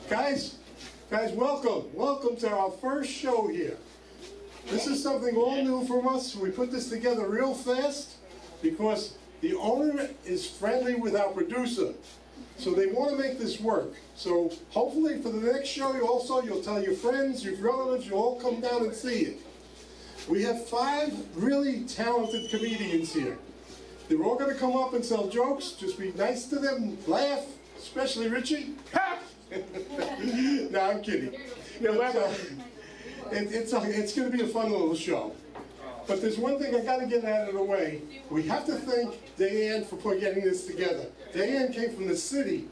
Guys, welcome to our first show here. This is something all new from us. We put this together real fast because the owner is friendly with our producer. So they want to make this work. So hopefully for the next show you'll tell your friends, your relatives, you'll all come down and see it. We have 5 really talented comedians here. They're all going to come up and tell jokes. Just be nice to them, laugh, especially Richie. No, I'm kidding. It's going to be a fun little show. But there's one thing I got to get out of the way. We have to thank Diane for getting this together. Diane came from the city.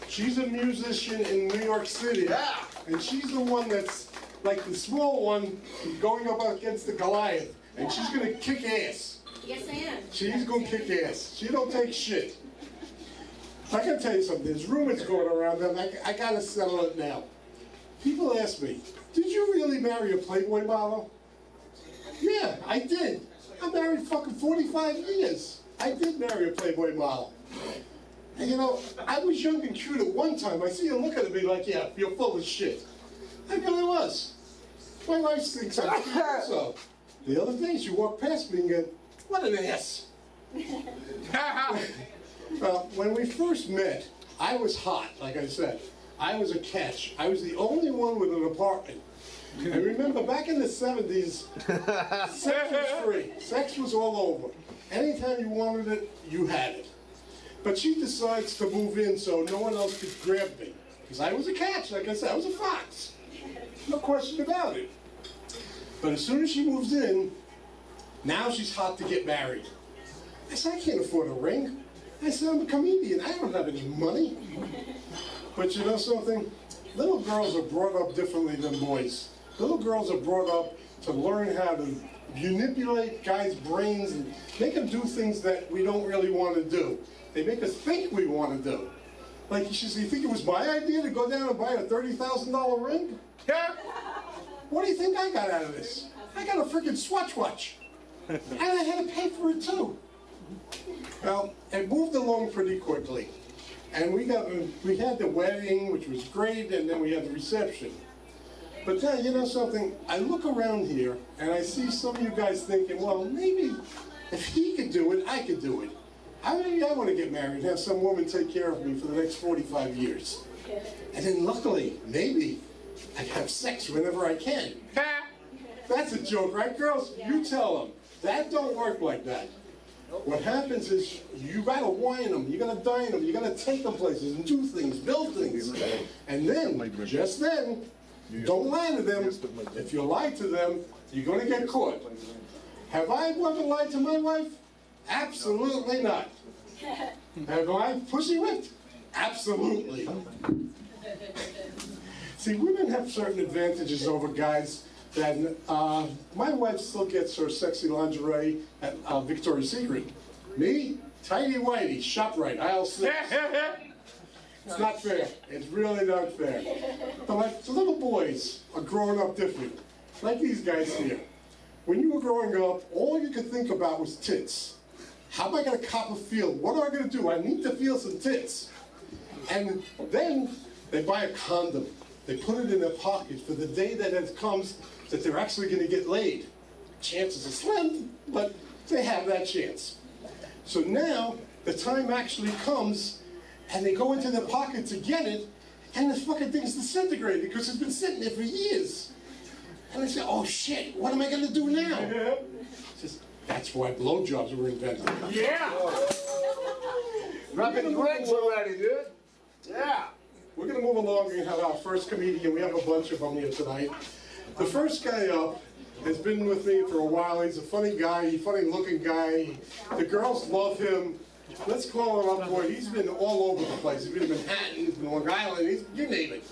She's a musician in New York City. And she's the one that's like the small one going up against the Goliath. And she's going to kick ass. Yes, I am. She's going to kick ass. She don't take shit. I got to tell you something. There's rumors going around and I got to settle it now. People ask me, did you really marry a Playboy model? Yeah, I did. I'm married fucking 45 years. I did marry a Playboy model. And you know, I was young and cute at one time. I see you look at me like, yeah, you're full of shit. I really was. My wife thinks I'm cute also. The other day she walked past me and go, what an ass. Well, when we first met, I was hot, like I said. I was a catch. I was the only one with an apartment. And remember, back in the 70s, sex was free. Sex was all over. Anytime you wanted it, you had it. But she decides to move in so no one else could grab me. Because I was a catch, like I said, I was a fox. No question about it. But as soon as she moves in, now she's hot to get married. I said, I can't afford a ring. I said, I'm a comedian. I don't have any money. But you know something? Little girls are brought up differently than boys. Little girls are brought up to learn how to manipulate guys' brains and make them do things that we don't really want to do. They make us think we want to do. Like, she said, you think it was my idea to go down and buy a $30,000 ring? Yeah. What do you think I got out of this? I got a freaking Swatch watch. And I had to pay for it too. Well, it moved along pretty quickly. And we had the wedding, which was great, and then we had the reception. But then, you know something? I look around here, and I see some of you guys thinking, well, maybe if he could do it, I could do it. Maybe I want to get married and have some woman take care of me for the next 45 years. And then luckily, maybe, I have sex whenever I can. That's a joke, right, girls? You tell them. That don't work like that. What happens is you gotta wine them, you gotta dine them, you gotta take them places and do things, build things. And then, just then, don't lie to them. If you lie to them, you're gonna get caught. Have I ever lied to my wife? Absolutely not. Have I pussy whipped? Absolutely. See, women have certain advantages over guys. That my wife still gets her sexy lingerie at Victoria's Secret. Me, tighty whitey, ShopRite, aisle 6. It's not fair. It's really not fair. But like the little boys are growing up different. Like these guys here. When you were growing up, all you could think about was tits. How am I going to cop a feel? What am I going to do? I need to feel some tits. And then they buy a condom. They put it in their pocket for the day that it comes that they're actually going to get laid. Chances are slim, but they have that chance. So now, the time actually comes, and they go into their pocket to get it, and the fucking thing's disintegrated because it's been sitting there for years. And they say, oh shit, what am I going to do now? Says, that's why blowjobs were invented. Yeah! Rubbing legs already, dude. Yeah! We're going to move along and have our first comedian. We have a bunch of them here tonight. The first guy up has been with me for a while. He's a funny guy, funny looking guy. The girls love him. Let's call him up, boy. He's been all over the place. He's been in Manhattan, he's been Long Island, you name it.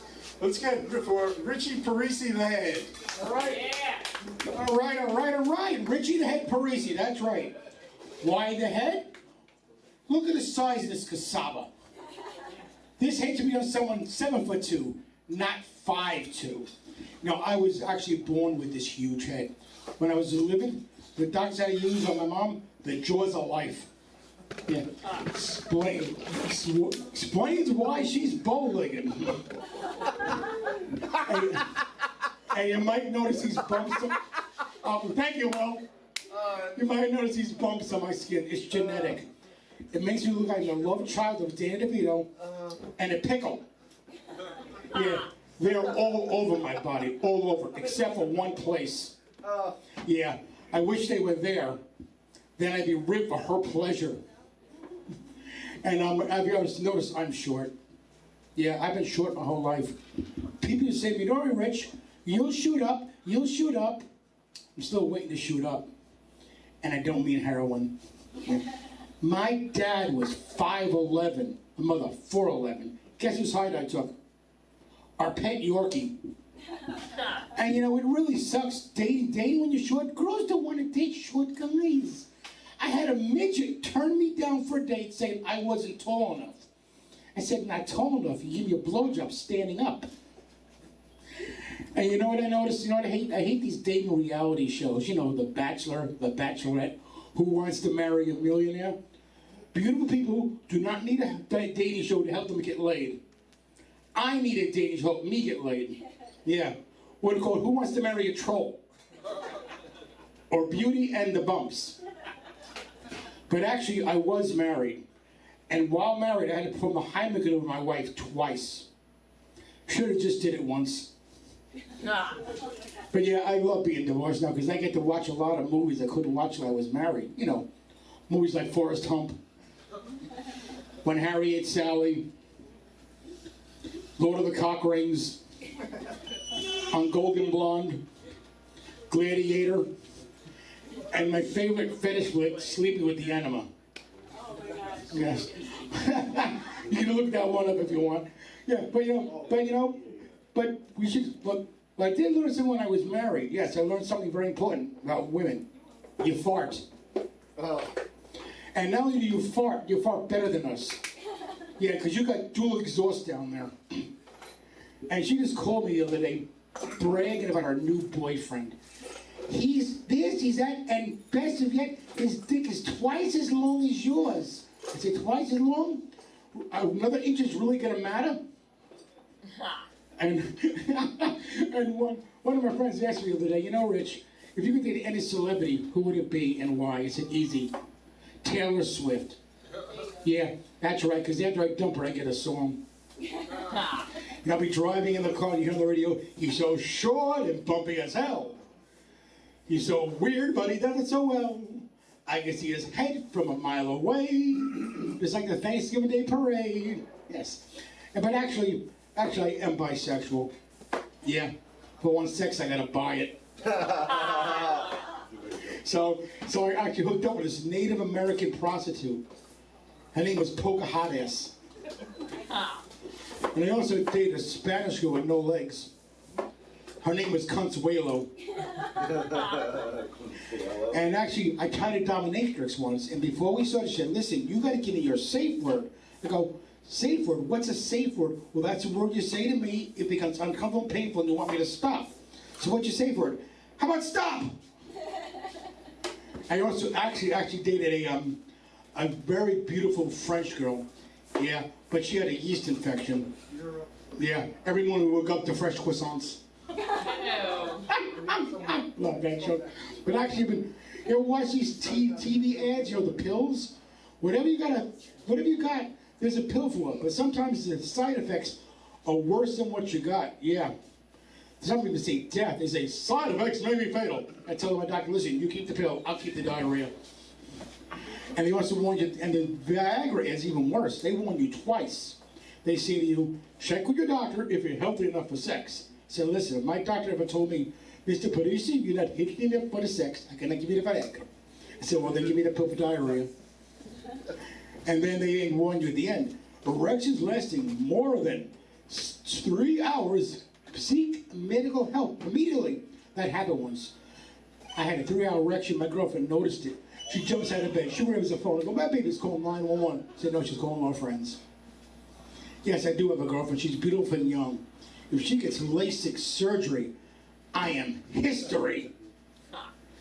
Let's get for Richie Parisi the Head. All right. Yeah. All right. Richie the Head Parisi, that's right. Why the head? Look at the size of this cassava. This head should be on someone 7'2", not 5'2". Now, I was actually born with this huge head. When I was living, the doctors had to use on my mom the jaws of life. Yeah. Explains why she's bow-legged. And you might notice these bumps. Thank you, Will. You might notice these bumps on my skin. It's genetic. It makes me look like a love child of Danny DeVito and a pickle. Yeah, they're all over my body, all over, except for one place. Yeah, I wish they were there. Then I'd be ripped for her pleasure. And have you ever noticed I'm short? Yeah, I've been short my whole life. People say to me, "Don't worry, Rich, you'll shoot up, you'll shoot up." I'm still waiting to shoot up. And I don't mean heroin. Yeah. My dad was 5'11", my mother 4'11". Guess whose height I took? Our pet Yorkie. And you know, it really sucks dating when you're short. Girls don't want to date short guys. I had a midget turn me down for a date saying I wasn't tall enough. I said, not tall enough, you give me a blowjob standing up. And you know what I noticed? You know what I hate? I hate these dating reality shows. You know, The Bachelor, The Bachelorette, Who Wants to Marry a Millionaire? Beautiful people do not need a dating show to help them get laid. I need a dating show to help me get laid. Yeah. What it called? Who Wants to Marry a Troll? Or Beauty and the Bumps. But actually, I was married. And while married, I had to perform the Heimlich over my wife twice. Should have just did it once. But yeah, I love being divorced now because I get to watch a lot of movies I couldn't watch when I was married. You know, movies like Forrest Gump, When Harry Ate Sally, Lord of the Cock Rings, On Golden Blonde, Gladiator, and my favorite fetish with Sleeping with the Enema. Yes. You can look that one up if you want. Yeah, but we should, but I did learn something when I was married. Yes, I learned something very important about women. You fart. And not only do you fart better than us. Yeah, because you got dual exhaust down there. And she just called me the other day bragging about her new boyfriend. He's this, he's that, and best of yet, his dick is twice as long as yours. I said, twice as long? Another inch is really gonna matter? And and one of my friends asked me the other day, you know, Rich, if you could date any celebrity, who would it be and why? I said, easy. Taylor Swift. Yeah, that's right, because after I dump her, I get a song. And I'll be driving in the car and you hear on the radio, he's so short and bumpy as hell. He's so weird, but he does it so well. I can see his head from a mile away. It's like the Thanksgiving Day parade. Yes. But actually, I am bisexual. Yeah. For one sex, I gotta buy it. So I actually hooked up with this Native American prostitute. Her name was Pocahontas. And I also dated a Spanish girl with no legs. Her name was Consuelo. And actually, I tried a dominatrix once, and before we started, she said, listen, you gotta give me your safe word. I go, safe word? What's a safe word? Well, that's a word you say to me, it becomes uncomfortable and painful, and you want me to stop. So what's your safe word? How about stop? I also actually dated a very beautiful French girl. Yeah, but she had a yeast infection. Yeah, every morning we woke up to fresh croissants. Love that joke. But actually, you ever watch these TV ads, you know, the pills? Whatever you got, there's a pill for it. But sometimes the side effects are worse than what you got. Yeah. Some people say death. They say side effects may be fatal. I tell my doctor, listen, you keep the pill, I'll keep the diarrhea. And they also warn you, and the Viagra is even worse. They warn you twice. They say to you, check with your doctor if you're healthy enough for sex. So listen, if my doctor ever told me, Mr. Parisi, you're not healthy enough for the sex, I cannot give you the Viagra. I said, well, then give me the pill for diarrhea. And then they warn you at the end, erections lasting more than 3 hours, seek medical help immediately. That happened once. I had a 3-hour erection, my girlfriend noticed it. She jumps out of bed, she grabs the phone, I go, my baby's calling 911. I said, no, she's calling our friends. Yes, I do have a girlfriend, she's beautiful and young. If she gets LASIK surgery, I am history.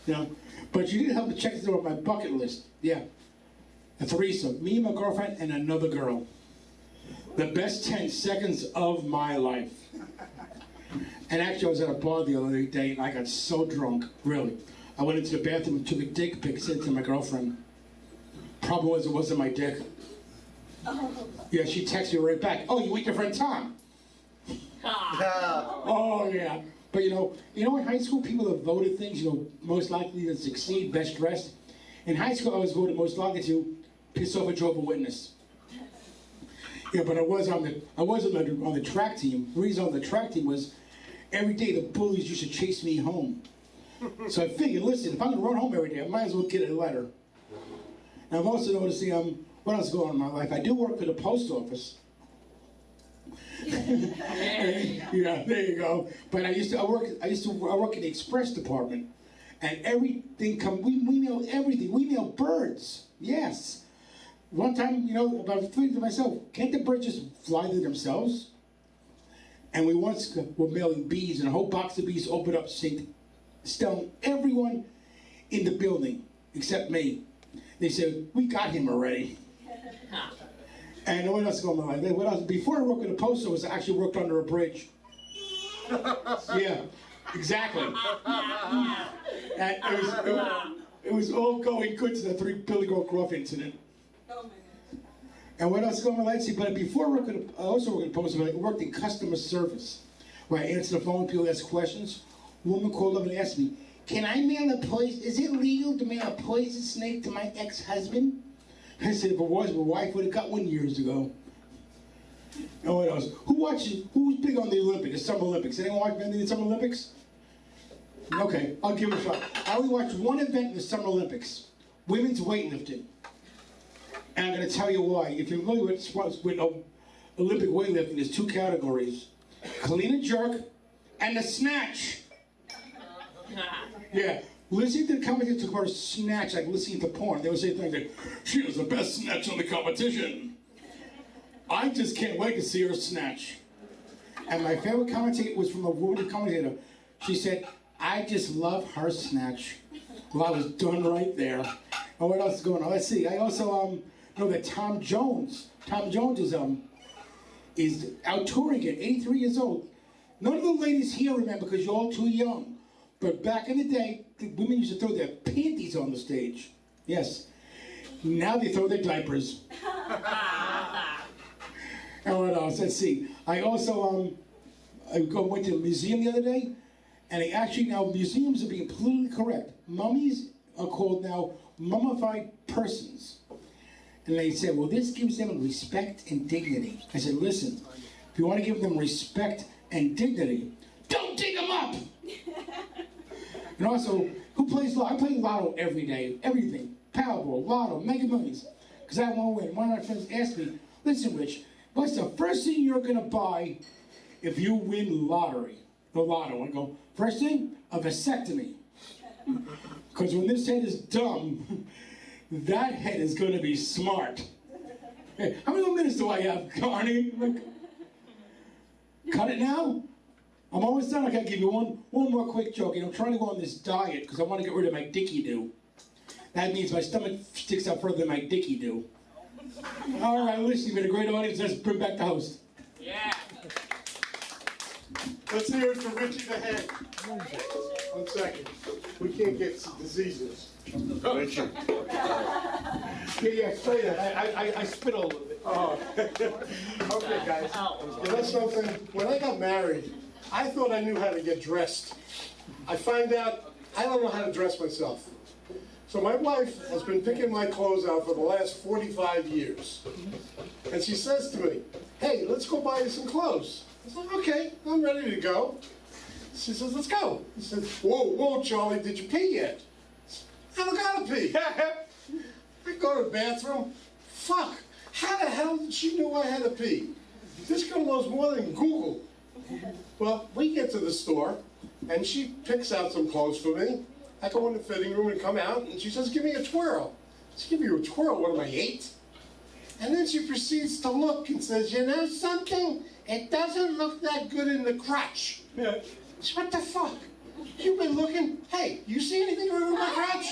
You know? But she did help me check this over my bucket list. Yeah. A threesome, me, my girlfriend, and another girl. The best 10 seconds of my life. And actually, I was at a bar the other day, and I got so drunk, really. I went into the bathroom and took a dick pic, sent it to my girlfriend. Problem was, it wasn't my dick. Yeah, she texted me right back. Oh, you with your friend Tom? Oh, yeah. But you know, in high school, people that voted things, most likely to succeed, best dressed. In high school, I was voted most likely to piss off a Jehovah's Witness. Yeah, but I was on the track team. The reason I was on the track team was every day the bullies used to chase me home. So I figured, listen, if I'm gonna run home every day, I might as well get a letter. And I've also noticed, what else is going on in my life? I do work for the post office. Yeah, there you go. But I work in the express department, and everything we mail everything. We mail birds. Yes. One time, I was thinking to myself, can't the birds just fly to themselves? And we once were mailing bees, and a whole box of bees opened up, telling everyone in the building except me. They said, we got him already. And what else going on? What else? Before I worked at the post office, I actually worked under a bridge. Yeah, exactly. And it was all going good to the 3 Billy Goat Gruff incident. And what else is going on? Let's see. But before I also worked at the post office, I worked in customer service, where I answer the phone, people ask questions. A woman called up and asked me, "Can I mail a poison? Is it legal to mail a poison snake to my ex-husband?" I said, if it was, my wife would have got one years ago. And what else? Who's big on the Olympics, the Summer Olympics? Anyone watch anything in the Summer Olympics? Okay, I'll give it a shot. I only watched one event in the Summer Olympics, women's weightlifting. And I'm going to tell you why. If you're familiar with Olympic weightlifting, there's 2 categories. Clean and jerk, and the snatch. Yeah. Listening to the commentators talk about a snatch, like listening to porn. They would say things like, she was the best snatch on the competition. I just can't wait to see her snatch. And my favorite commentator was from a woman commentator. She said, I just love her snatch. Well, I was done right there. And what else is going on? Let's see. I also know that Tom Jones is out touring at 83 years old. None of the ladies here remember because you're all too young. But back in the day, the women used to throw their panties on the stage. Yes. Now they throw their diapers. And what else? Let's see. I also went to a museum the other day, and now museums are being politically correct. Mummies are called now mummified persons. And they said, well, this gives them respect and dignity. I said, listen, if you want to give them respect and dignity, don't dig them up! And also, who plays Lotto? I play Lotto every day, everything. Powerball, Lotto, Mega Millions. Because I want to win. One of my friends asked me, listen, Rich, what's the first thing you're going to buy if you win the Lotto? I go, first thing, a vasectomy. Because when this head is dumb, that head is going to be smart. Hey, how many more minutes do I have, Carney? Cut it now? I'm almost done. I gotta give you one more quick joke. I'm trying to go on this diet because I want to get rid of my dicky-do. That means my stomach sticks out further than my dicky-do. All right, listen, you've been a great audience. Let's bring back the host. Yeah. Let's hear it for Richie the Head. 1 second. We can't get some diseases. Richie. Yeah, say that. I spit a little bit. Oh. Okay, guys. You know something? When I got married, I thought I knew how to get dressed. I find out I don't know how to dress myself. So my wife has been picking my clothes out for the last 45 years. And she says to me, hey, let's go buy you some clothes. I said, okay, I'm ready to go. She says, let's go. I said, whoa, Charlie, did you pee yet? I don't gotta pee. I go to the bathroom. Fuck, how the hell did she know I had to pee? This girl knows more than Google. Well, we get to the store, and she picks out some clothes for me. I go in the fitting room and come out, and she says, give me a twirl. I said, give you a twirl? What am I, 8? And then she proceeds to look and says, you know something? It doesn't look that good in the crotch. Yeah. I said, what the fuck? You've been looking. Hey, you see anything wrong with my crotch?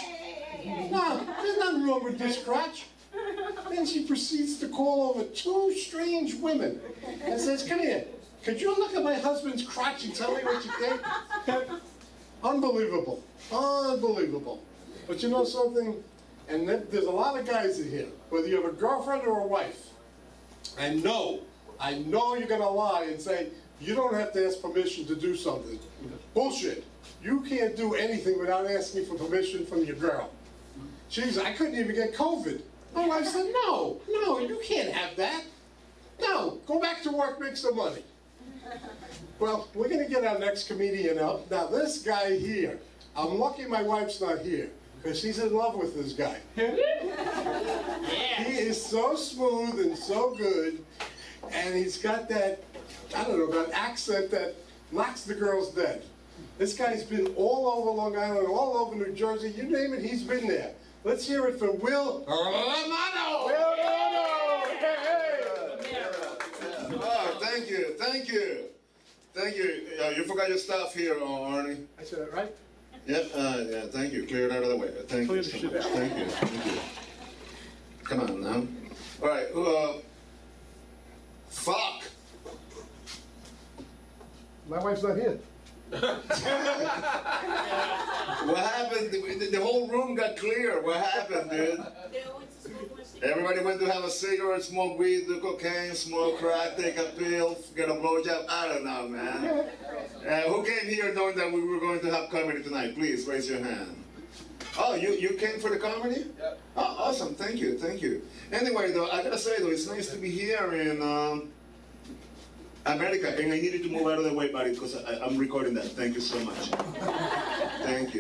No, there's nothing wrong with this crotch. Then she proceeds to call over 2 strange women and says, come here. Could you look at my husband's crotch and tell me what you think? Unbelievable. Unbelievable. But you know something? And there's a lot of guys in here, whether you have a girlfriend or a wife. I know you're gonna lie and say, you don't have to ask permission to do something. Bullshit. You can't do anything without asking for permission from your girl. Jeez, I couldn't even get COVID. My wife said, no, you can't have that. No, go back to work, make some money. Well, we're gonna get our next comedian up. Now this guy here, I'm lucky my wife's not here, because she's in love with this guy. He is so smooth and so good, and he's got that, I don't know, that accent that knocks the girls dead. This guy's been all over Long Island, all over New Jersey, you name it, he's been there. Let's hear it from Will Romano! Will Romano! Hey! Oh, thank you. Thank you. You forgot your stuff here, Arnie. I said it right? Yep, yeah, thank you. Clear it out of the way. Thank you so much. Thank you. Come on now. All right, fuck. My wife's not here. What happened? The whole room got clear. What happened, dude? Everybody went to have a cigarette, smoke weed, do cocaine, smoke crack, take a pill, get a blowjob. I don't know, man. Who came here knowing that we were going to have comedy tonight? Please raise your hand. Oh, you came for the comedy? Yep. Oh, awesome. Thank you. Anyway, though, I gotta say, though, it's nice to be here in America, and I needed to move out of the way, buddy, because I'm recording that. Thank you so much. Thank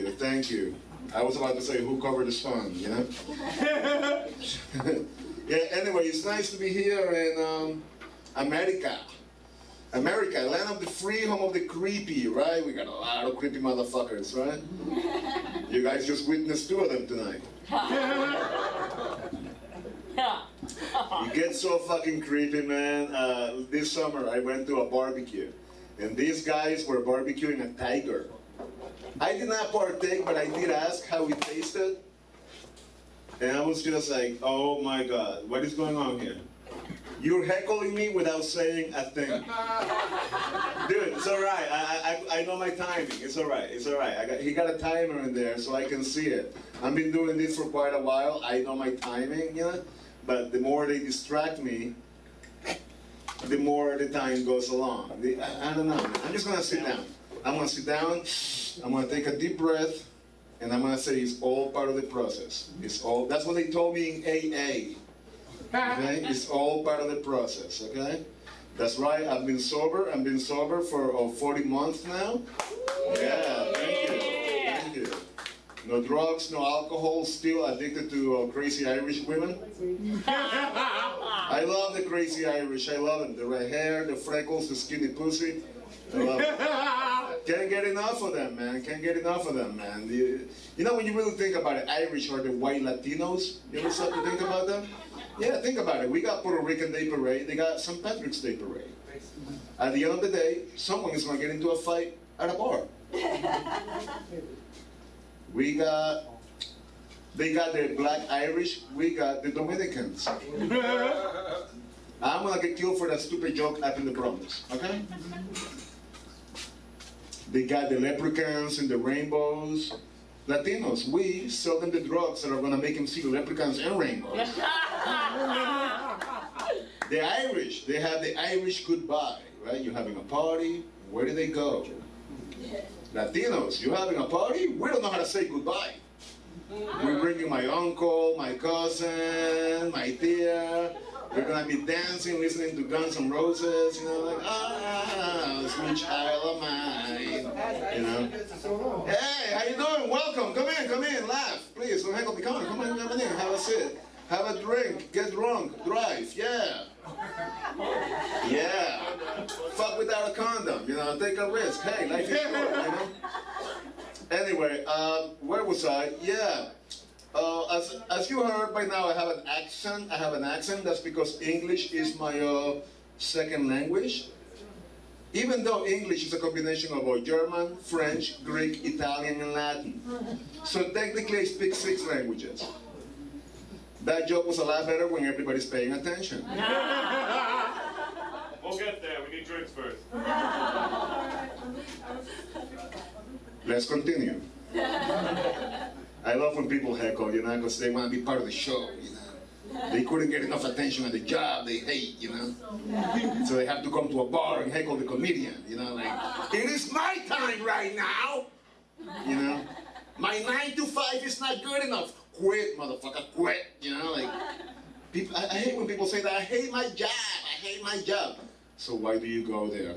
you. I was about to say, who covered the sun, you know? Yeah, anyway, it's nice to be here in America. America, land of the free, home of the creepy, right? We got a lot of creepy motherfuckers, right? You guys just witnessed 2 of them tonight. You get so fucking creepy, man. This summer, I went to a barbecue, and these guys were barbecuing a tiger. I did not partake, but I did ask how it tasted. And I was just like, oh my God, what is going on here? You're heckling me without saying a thing. Dude, it's all right. I know my timing. It's all right. He got a timer in there so I can see it. I've been doing this for quite a while. I know my timing, you know? But the more they distract me, the more the time goes along. I don't know. I'm just gonna sit down. I'm gonna sit down, I'm gonna take a deep breath, and I'm gonna say it's all part of the process. That's what they told me in AA. Okay? It's all part of the process, okay? That's right, I've been sober for 40 months now. Yeah, thank you. No drugs, no alcohol, still addicted to crazy Irish women. I love the crazy Irish, I love them. The red hair, the freckles, the skinny pussy. I love it. Can't get enough of them, man. You know, when you really think about it, Irish are the white Latinos. You ever start to think about them? Yeah, think about it. We got Puerto Rican Day Parade. They got St. Patrick's Day Parade. At the end of the day, someone is going to get into a fight at a bar. They got the black Irish. We got the Dominicans. I'm going to get killed for that stupid joke up in the Bronx, okay? They got the leprechauns and the rainbows. Latinos, we sell them the drugs that are going to make them see leprechauns and rainbows. The Irish, they have the Irish goodbye, right? You're having a party, where do they go? Latinos, you're having a party? We don't know how to say goodbye. We bring you my uncle, my cousin, my tia. We're gonna be dancing, listening to Guns N' Roses, you know, like, sweet child of mine, you know. Hey, how you doing? Welcome, come in, laugh, please, don't heckle me, come on, have a sit, have a drink, get drunk, drive, yeah. Yeah, fuck without a condom, you know, take a risk, hey, life is short, you know. Anyway, where was I? Yeah. As you heard by now, I have an accent. That's because English is my second language. Even though English is a combination of German, French, Greek, Italian, and Latin. So technically I speak 6 languages. That joke was a lot better when everybody's paying attention. We'll get there. We need drinks first. Let's continue. I love when people heckle, you know, because they want to be part of the show, you know. They couldn't get enough attention at the job they hate, you know. So they have to come to a bar and heckle the comedian, you know, like, it is my time right now, you know. My 9 to 5 is not good enough. Quit, motherfucker, quit, you know, like, people, I hate when people say that, I hate my job, I hate my job. So why do you go there?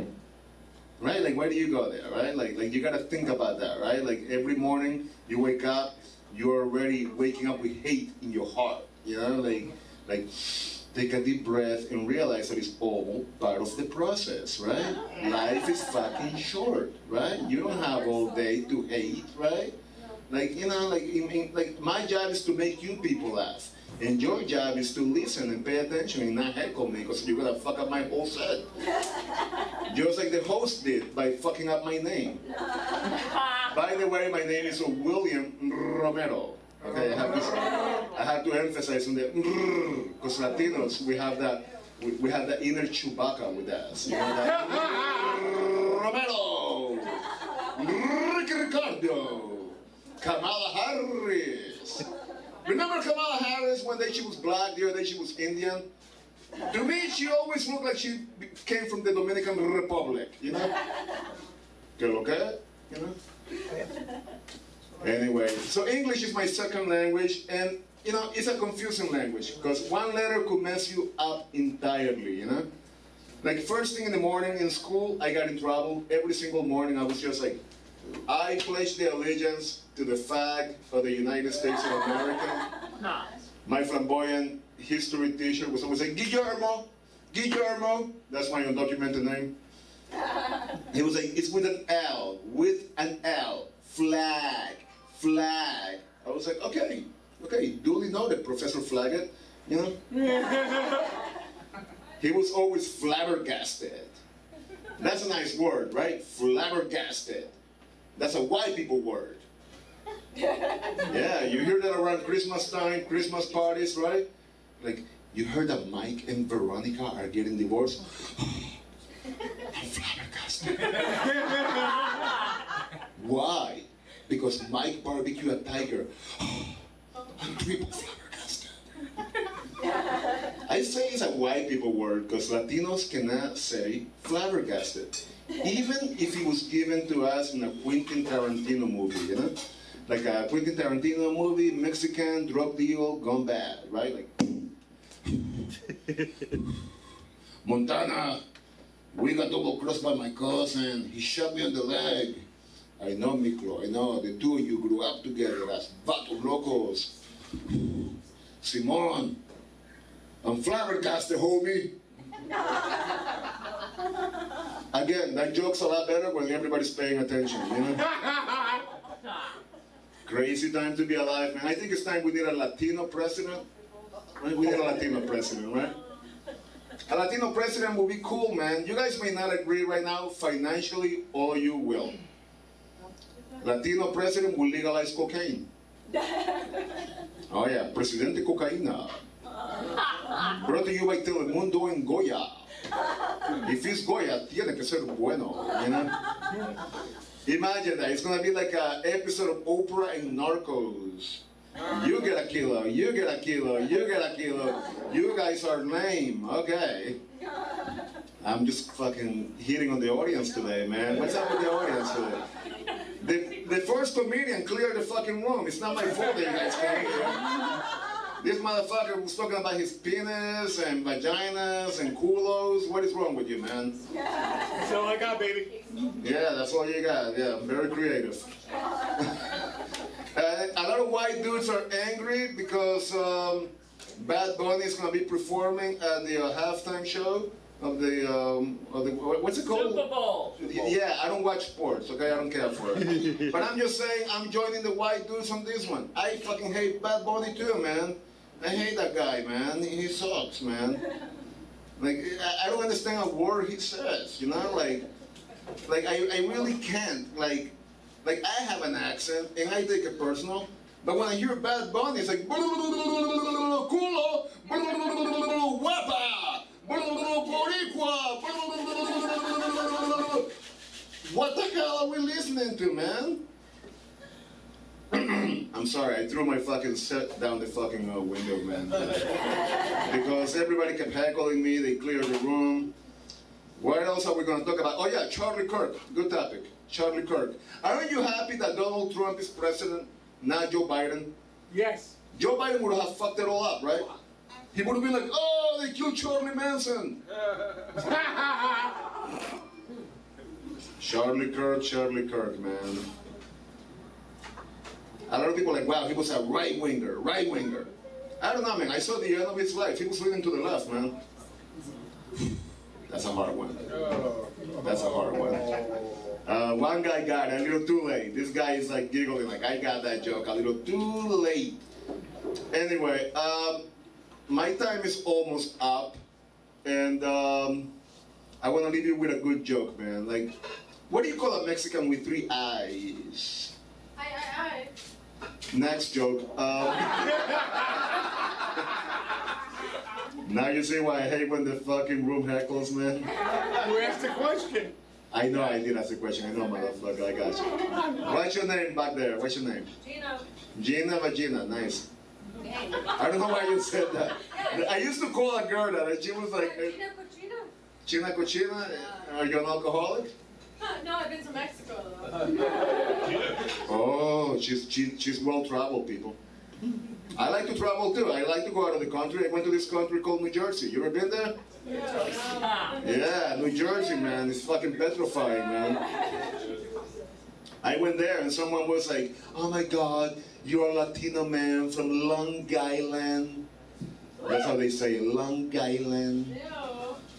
Right? Like, why do you go there, right? Like you gotta think about that, right? Like, every morning you wake up, you're already waking up with hate in your heart, you know? Like, take a deep breath and realize that it's all part of the process, right? Life is fucking short, right? You don't have all day to hate, right? Like, you know, like my job is to make you people laugh. And your job is to listen and pay attention and not heckle me because you're gonna fuck up my whole set. Just like the host did by fucking up my name. By the way, my name is William Romero. Okay, I have to emphasize on the because Latinos, we have that inner Chewbacca with us. You know that? Romero, Ricardo, Kamala Harris. Remember Kamala Harris one day she was black, the other day she was Indian? To me, she always looked like she came from the Dominican Republic, you know? Que lo que, you know? Anyway, so English is my second language, and, you know, it's a confusing language, because one letter could mess you up entirely, you know? Like, first thing in the morning in school, I got in trouble. Every single morning, I was just like, I pledge the allegiance to the flag of the United States of America. My flamboyant history teacher was always like, Guillermo, that's my undocumented name. He was like, it's with an L, flag. I was like, okay, duly noted, Professor Flaggett, you know? He was always flabbergasted. That's a nice word, right? Flabbergasted. That's a white people word. Yeah, you hear that around Christmas time, Christmas parties, right? Like, you heard that Mike and Veronica are getting divorced? I'm flabbergasted. Why? Because Mike barbecued a tiger. I'm triple flabbergasted. I say it's a white people word because Latinos cannot say flabbergasted. Even if it was given to us in a Quentin Tarantino movie, you know? Like a Quentin Tarantino movie, Mexican, drug deal, gone bad, right? Like, Montana, we got double-crossed by my cousin. He shot me on the leg. I know, Miklo, I know. The two of you grew up together as vatos locos. Simon, I'm flabbergasted, homie. Again, that joke's a lot better when everybody's paying attention, you know? Crazy time to be alive, man. I think it's time we need a Latino president. Right? We need a Latino president, right? A Latino president will be cool, man. You guys may not agree right now, financially, or you will. Latino president will legalize cocaine. Oh yeah, Presidente Cocaína. Brought to you by Telemundo en Goya. If it's Goya, tiene que ser bueno, you know? Imagine that, it's gonna be like an episode of Oprah and Narcos. You get a kilo, you get a kilo, you get a kilo. You guys are lame, okay. I'm just fucking hitting on the audience today, man. What's up with the audience today? The first comedian cleared the fucking room. It's not my fault that you guys came here. This motherfucker was talking about his penis and vaginas and culos. What is wrong with you, man? That's all I got, baby. Yeah, that's all you got. Yeah, very creative. A lot of white dudes are angry because Bad Bunny is going to be performing at the halftime show of the what's it called? Super Bowl. Yeah, I don't watch sports, okay? I don't care for it. But I'm just saying, I'm joining the white dudes on this one. I fucking hate Bad Bunny too, man. I hate that guy, man. He sucks, man. Like, I don't understand a word he says, you know? Like I really can't. Like I have an accent, and I take it personal. But when I hear Bad Bunny, it's like, culo, guapa, boricua, What the hell are we listening to, man? I'm sorry, I threw my fucking set down the fucking window, man. Because everybody kept heckling me, they cleared the room. What else are we going to talk about? Oh yeah, Charlie Kirk. Good topic. Charlie Kirk. Aren't you happy that Donald Trump is president, not Joe Biden? Yes. Joe Biden would have fucked it all up, right? He would have been like, oh, they killed Charlie Manson. Charlie Kirk, man. A lot of people are like, wow, he was a right-winger. I don't know, man. I saw the end of his life. He was leaning to the left, man. That's a hard one. That's a hard one. One guy got it a little too late. This guy is like giggling, like, I got that joke a little too late. Anyway, my time is almost up, and I want to leave you with a good joke, man. Like, what do you call a Mexican with 3 eyes? I. Next joke. Now you see why I hate when the fucking room heckles, man? You asked a question. I know I did ask a question. I know, motherfucker. I got you. What's your name back there? What's your name? Gina. Gina Vagina. Nice. I don't know why you said that. I used to call a girl that, and she was like, Gina Cochina? China Cochina? Are you an alcoholic? No, I've been to Mexico though. Oh, she's well-traveled, people. I like to travel too. I like to go out of the country. I went to this country called New Jersey. You ever been there? Yeah, New Jersey, man. It's fucking petrifying, man. I went there and someone was like, oh my God, you're a Latino man from Long Island. That's how they say it, Long Island.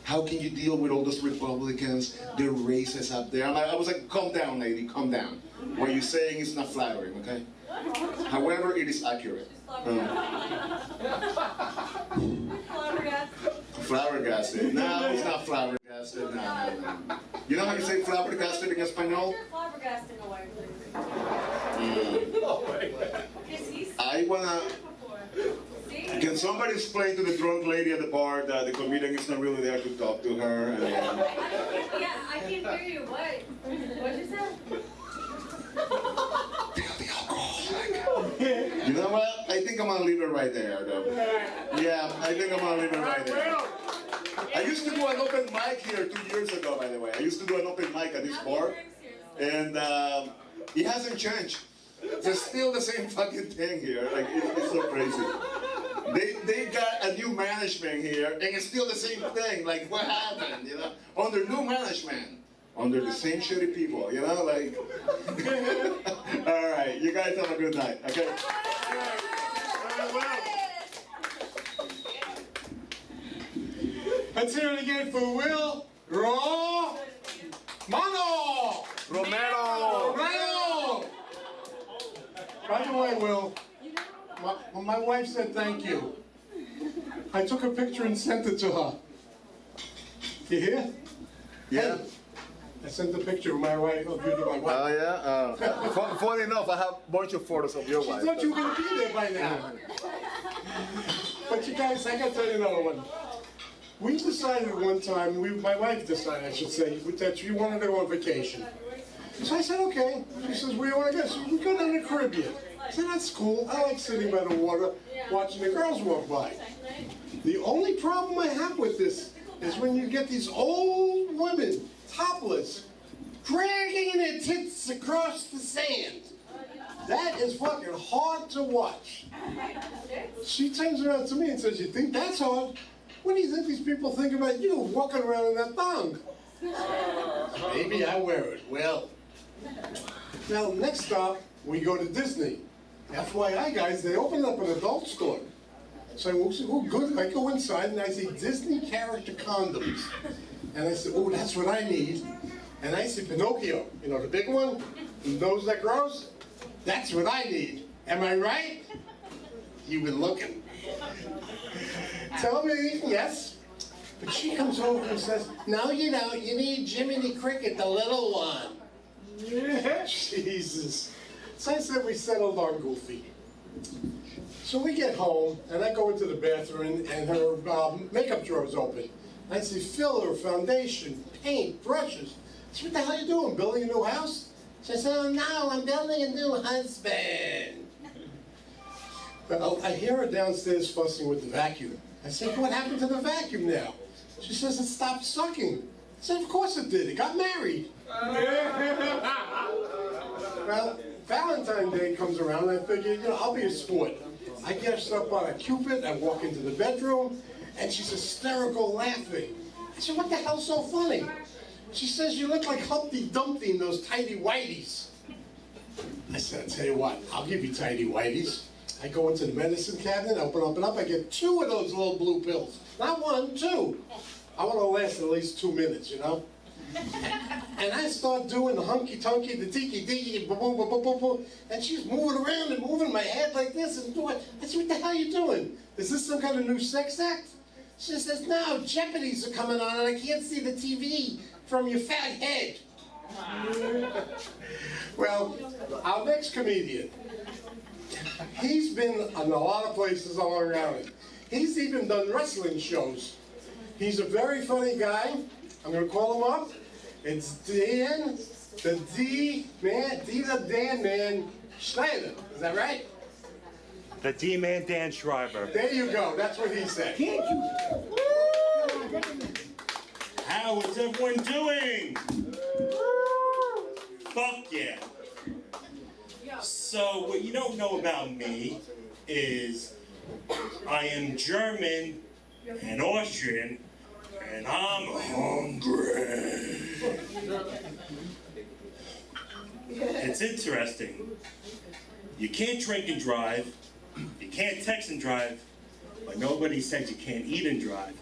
How can you deal with all those Republicans? They're racist up there. I was like, calm down, lady, calm down. What you're saying is not flattering, okay? However, it is accurate. Flabbergasted. No, it's not flabbergasted. No. You know how you say flabbergasted in Espanol? Flabbergasting away, please. I wanna... Can somebody explain to the drunk lady at the bar that the comedian is not really there to talk to her? And, Yeah, I can't hear you. What? What'd you say? you know what? I think I'm gonna leave it right there, though. Yeah, I think I'm gonna leave it right there. I used to do an open mic here 2 years ago, by the way. I used to do an open mic at this bar, and it hasn't changed. It's still the same fucking thing here. Like it's so crazy. They got a new management here, and it's still the same thing. Like what happened? You know, under new management, under the same shitty people. You know, like. All right, you guys have a good night. Okay. Let's hear it again for Will Romano. Romano. By the way, Will, my wife said thank you. I took a picture and sent it to her. You hear? Yeah. I sent the picture of my wife, of you to my wife. Oh yeah. Funny enough, I have a bunch of photos of your She wife. thought you were going to be there by now. But you guys, I got to tell you another one. We decided one time, my wife decided, I should say, that she wanted to go on vacation. So I said, okay. She says, where do you want to go? She said, we go down to the Caribbean. I said, that's cool. I like sitting by the water, watching the girls walk by. The only problem I have with this is when you get these old women, topless, dragging their tits across the sand. That is fucking hard to watch. She turns around to me and says, you think that's hard? What do you think these people think about you walking around in that thong? Maybe I wear it well. Now, next stop, we go to Disney. FYI, guys, they opened up an adult store. So I good. I go inside and I see Disney character condoms. And I said, oh, that's what I need. And I see Pinocchio, you know, the big one, the nose that grows. That's what I need. Am I right? You've been looking. Tell me, yes. But she comes over and says, no, you don't. You need Jiminy Cricket, the little one. Jesus. So I said we settled on Goofy. So we get home, and I go into the bathroom, and her makeup drawer is open. I see filler, foundation, paint, brushes. said, what the hell are you doing, building a new house? She said, oh no, I'm building a new husband. Well, I hear her downstairs fussing with the vacuum. I said, what happened to the vacuum now? She says, it stopped sucking. I said, of course it did, it got married. Well, Valentine's Day comes around and I figured, I'll be a sport. I get up on a Cupid, I walk into the bedroom, and she's hysterical laughing. I said, what the hell's so funny? She says, you look like Humpty Dumpty in those tidy whities. I said, I'll tell you what, I'll give you tidy whities. I go into the medicine cabinet, open it up, I get 2 of those little blue pills. Not 1, 2. I want to last at least 2 minutes, And I start doing the hunky-tunky, the tiki-tiki, boo-boo-boo-boo-boo, and she's moving around and moving my head like this and doing. I said, what the hell are you doing? Is this some kind of new sex act? She says, no, Jeopardies are coming on and I can't see the TV from your fat head. Well, our next comedian, he's been in a lot of places all around it. He's even done wrestling shows. He's a very funny guy. I'm going to call him up. It's Dan, the Dan Man Schneider. Is that right? The D-Man Dan Schreiber. There you go. That's what he said. How is everyone doing? Fuck yeah. So what you don't know about me is I am German and Austrian and I'm hungry. It's interesting. You can't drink and drive, you can't text and drive, but nobody said you can't eat and drive.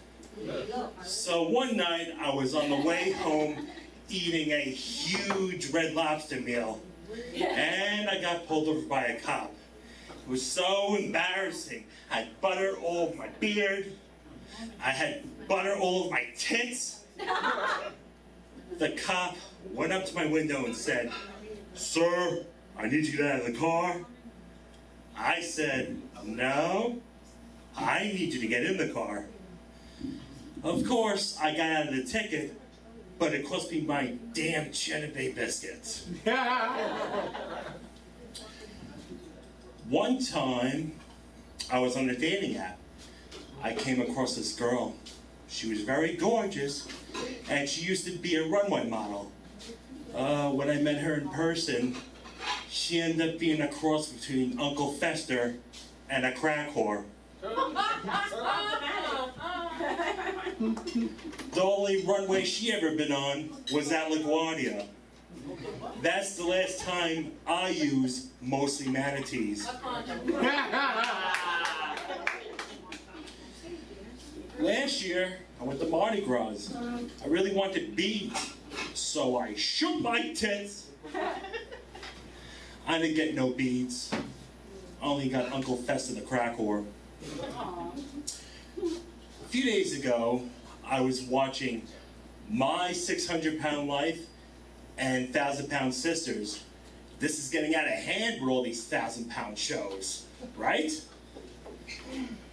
So one night I was on the way home eating a huge Red Lobster meal and I got pulled over by a cop. It was so embarrassing. I had butter all over my beard. I had butter all over my tits. The cop went up to my window and said, "Sir, I need you to get out of the car." I said, "No, I need you to get in the car." Of course, I got out of the ticket, but it cost me my damn Cheddar Bay biscuits. One time, I was on a dating app. I came across this girl. She was very gorgeous, and she used to be a runway model. When I met her in person, she ended up being a cross between Uncle Fester and a crack whore. The only runway she ever been on was at LaGuardia. That's the last time I used mostly manatees. Last year, I went to Mardi Gras. I really wanted beads, so I shook my tits. I didn't get no beads. I only got Uncle Fester the crack whore. A few days ago, I was watching My 600-Pound Life and 1,000-Pound Sisters. This is getting out of hand with all these 1,000-pound shows, right?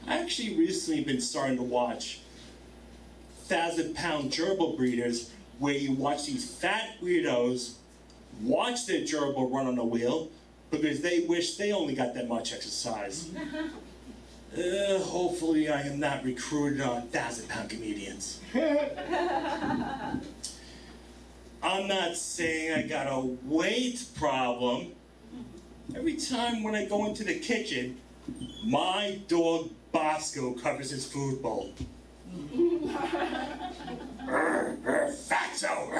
I actually recently been starting to watch 1,000-Pound Gerbil Breeders, where you watch these fat weirdos watch their gerbil run on a wheel because they wish they only got that much exercise. Hopefully I am not recruited on 1,000-pound comedians. I'm not saying I got a weight problem. Every time when I go into the kitchen, my dog Bosco covers his food bowl. Fatso.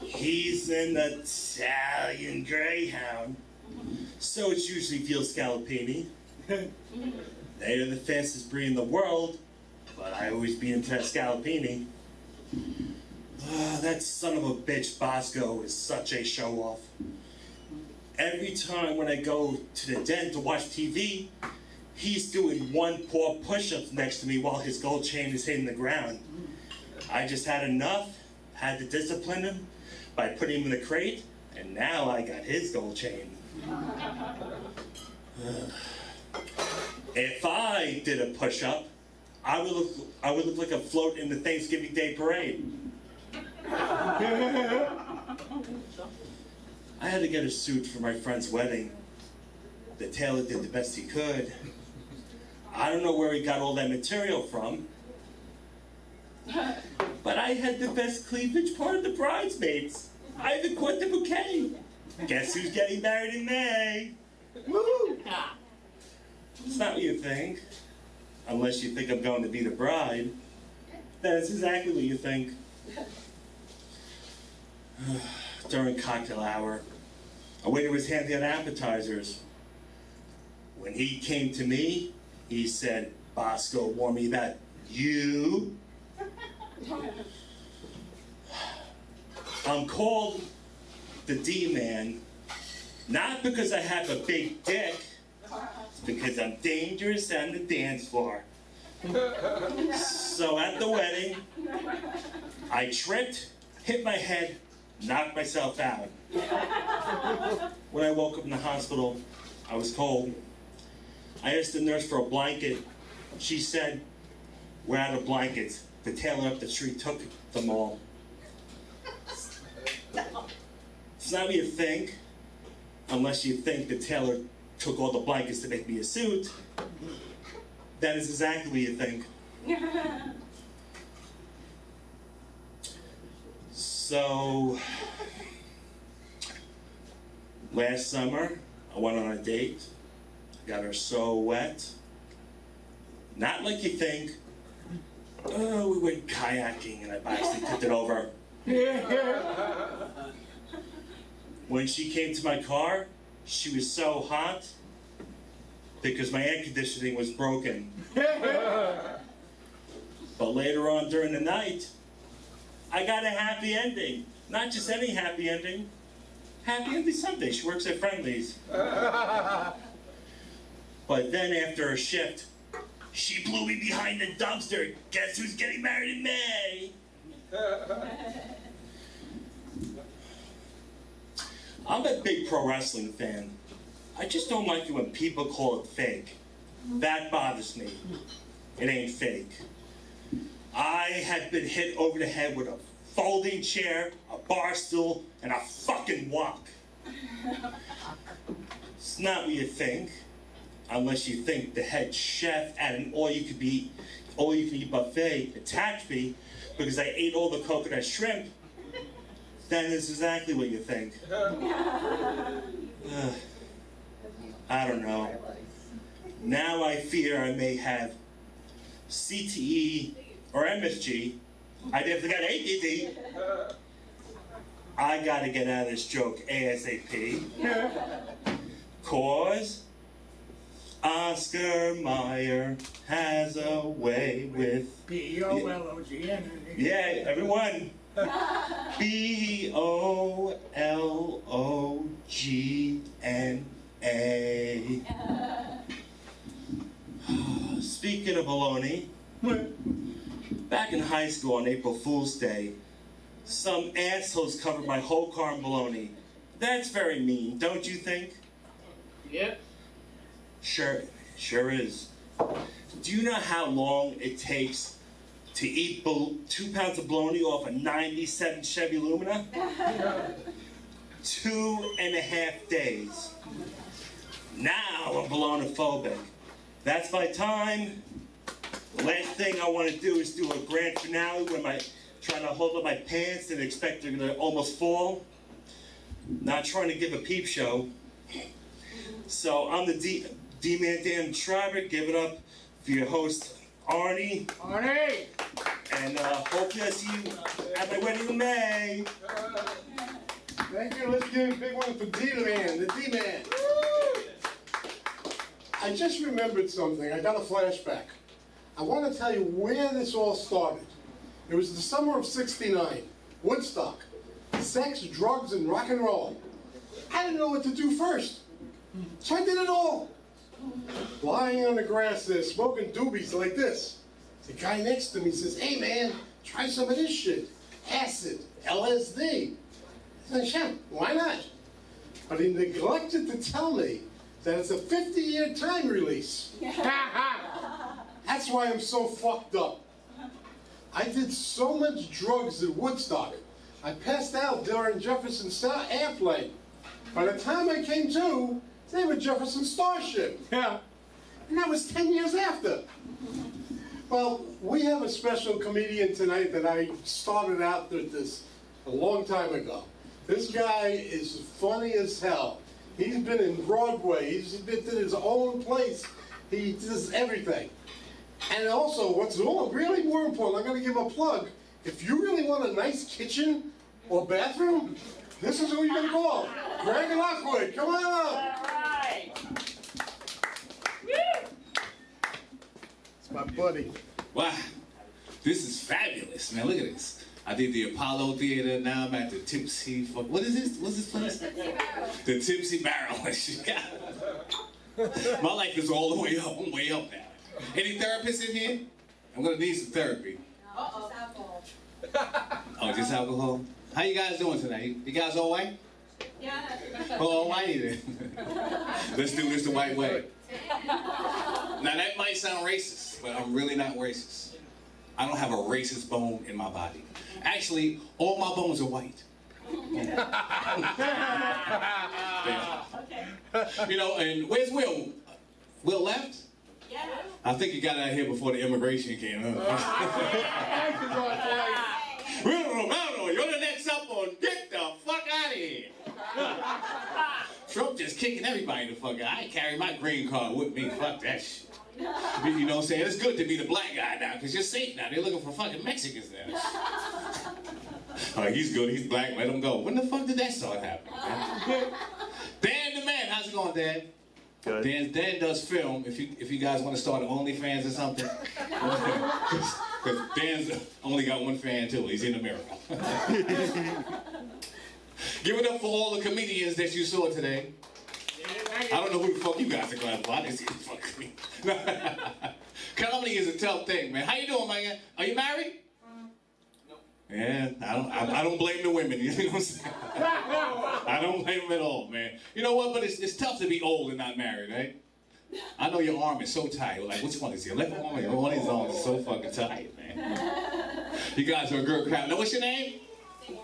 He's an Italian Greyhound, so it's usually veal scallopini. They are the fastest breed in the world, but I always be into that scallopini. That son of a bitch Bosco is such a show-off. Every time when I go to the den to watch TV, he's doing 1-paw push-ups next to me while his gold chain is hitting the ground. I just had enough, had to discipline him by putting him in the crate, and now I got his gold chain. If I did a push-up, I would look like a float in the Thanksgiving Day parade. I had to get a suit for my friend's wedding. The tailor did the best he could. I don't know where he got all that material from, but I had the best cleavage part of the bridesmaids. I even caught the bouquet. Guess who's getting married in May? Woo! It's not what you think. Unless you think I'm going to be the bride. That's exactly what you think. During cocktail hour, a waiter was handing out appetizers. When he came to me, he said, "Bosco warned me about you." I'm called the D-Man, not because I have a big dick, it's because I'm dangerous on the dance floor. So at the wedding, I tripped, hit my head, knocked myself out. When I woke up in the hospital, I was cold. I asked the nurse for a blanket. She said, "We're out of blankets. The tailor up the street took them all." It's not what you think, unless you think the tailor took all the blankets to make me a suit. That is exactly what you think. So, last summer, I went on a date. I got her so wet. Not like you think. Oh, we went kayaking and I actually tipped it over. When she came to my car, she was so hot because my air conditioning was broken. But later on during the night, I got a happy ending. Not just any happy ending. Happy Ending Sunday. She works at Friendly's. But then after a shift, she blew me behind the dumpster. Guess who's getting married in May? I'm a big pro wrestling fan. I just don't like it when people call it fake. That bothers me. It ain't fake. I have been hit over the head with a folding chair, a bar stool, and a fucking wok. It's not what you think, unless you think the head chef at an all-you-can-eat buffet attacked me because I ate all the coconut shrimp. That is exactly what you think. I don't know. Now I fear I may have CTE or MSG. I definitely got ADD. I gotta get out of this joke ASAP. Cause Oscar Mayer has a way with B-O-L-O-G-N. Yeah, everyone. B-O-L-O-G-N-A. Speaking of baloney, back in high school on April Fool's Day, some assholes covered my whole car in baloney. That's very mean, don't you think? Yep. Sure is. Do you know how long it takes to eat 2 pounds of bologna off a 97 Chevy Lumina? 2.5 days. Now I'm bologna-phobic. That's my time. The last thing I want to do is do a grand finale where I'm trying to hold up my pants and expect they're going to almost fall. Not trying to give a peep show. So I'm the D-Man Dan Schreiber. Give it up for your host, Arnie. Arnie! And hopefully I see you at my wedding in May. Thank you. Let's give a big one for D-Man, the D-Man. I just remembered something. I got a flashback. I want to tell you where this all started. It was the summer of '69, Woodstock. Sex, drugs, and rock and roll. I didn't know what to do first, so I did it all. Lying on the grass there, smoking doobies like this. The guy next to me says, "Hey man, try some of this shit. Acid, LSD. I said, "Sure, why not?" But he neglected to tell me that it's a 50-year time release. That's why I'm so fucked up. I did so much drugs at Woodstock. I passed out during Jefferson Airplane. By the time I came to, they were Jefferson Starship. Yeah. And that was 10 years after. Well, we have a special comedian tonight that I started out with this a long time ago. This guy is funny as hell. He's been in Broadway. He's been to his own place. He does everything. And also, what's really more important, I'm going to give him a plug. If you really want a nice kitchen or bathroom, this is who you're going to call. Greg Lockwood, come on up. It's my buddy. Wow, this is fabulous, man. Look at this. I did the Apollo Theater. Now I'm at the Tipsy. What is this? What's this place? The Tipsy Barrel. My life is all the way up. I'm way up now. Any therapists in here? I'm gonna need some therapy. Alcohol. Oh, just alcohol? How you guys doing tonight? You guys all white? Yeah. Oh, all white then. Let's do this the white way. Now that might sound racist, but I'm really not racist. I don't have a racist bone in my body. Actually, all my bones are white. You know, and where's Will? Will left? Yeah. I think he got out of here before the immigration came. Will Romano, you're the next up on Get the Fuck Out of Here. Trump just kicking everybody the fuck out. I carry my green card with me. Fuck that shit. You know what I'm saying? It's good to be the black guy now, because you're safe now. They're looking for fucking Mexicans now. He's good, he's black, let him go. When the fuck did that start happening? Dan the man, how's it going, Dan? Good. Dan does film, if you guys want to start an OnlyFans or something. Because Dan's only got one fan too, he's in America. Give it up for all the comedians that you saw today. I don't know who the fuck you guys are glad for. I didn't see the fuck me. Comedy is a tough thing, man. How you doing, man? Are you married? No. Yeah, I don't blame the women. You know what I'm saying? I don't blame them at all, man. You know what? But it's tough to be old and not married, right? I know your arm is so tight. Like, which one is your left arm or your one of his arms is so fucking tight, man. You guys are a good crowd. Now, what's your name? Dan.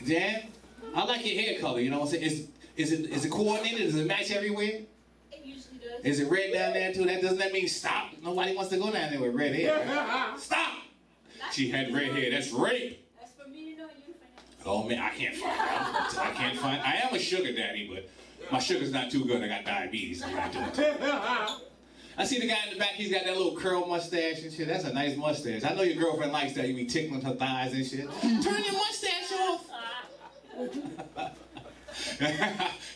Dan? I like your hair color. You know what I'm saying? Is it coordinated? Does it match everywhere? It usually does. Is it red down there too? Doesn't that mean stop? Nobody wants to go down there with red hair. Right? Stop! She had red hair. That's rape. That's for me to know. You find out. Oh man, I can't find out. I am a sugar daddy, but my sugar's not too good. I got diabetes. I'm not doing it. I see the guy in the back. He's got that little curl mustache and shit. That's a nice mustache. I know your girlfriend likes that. You be tickling her thighs and shit. Turn your mustache off.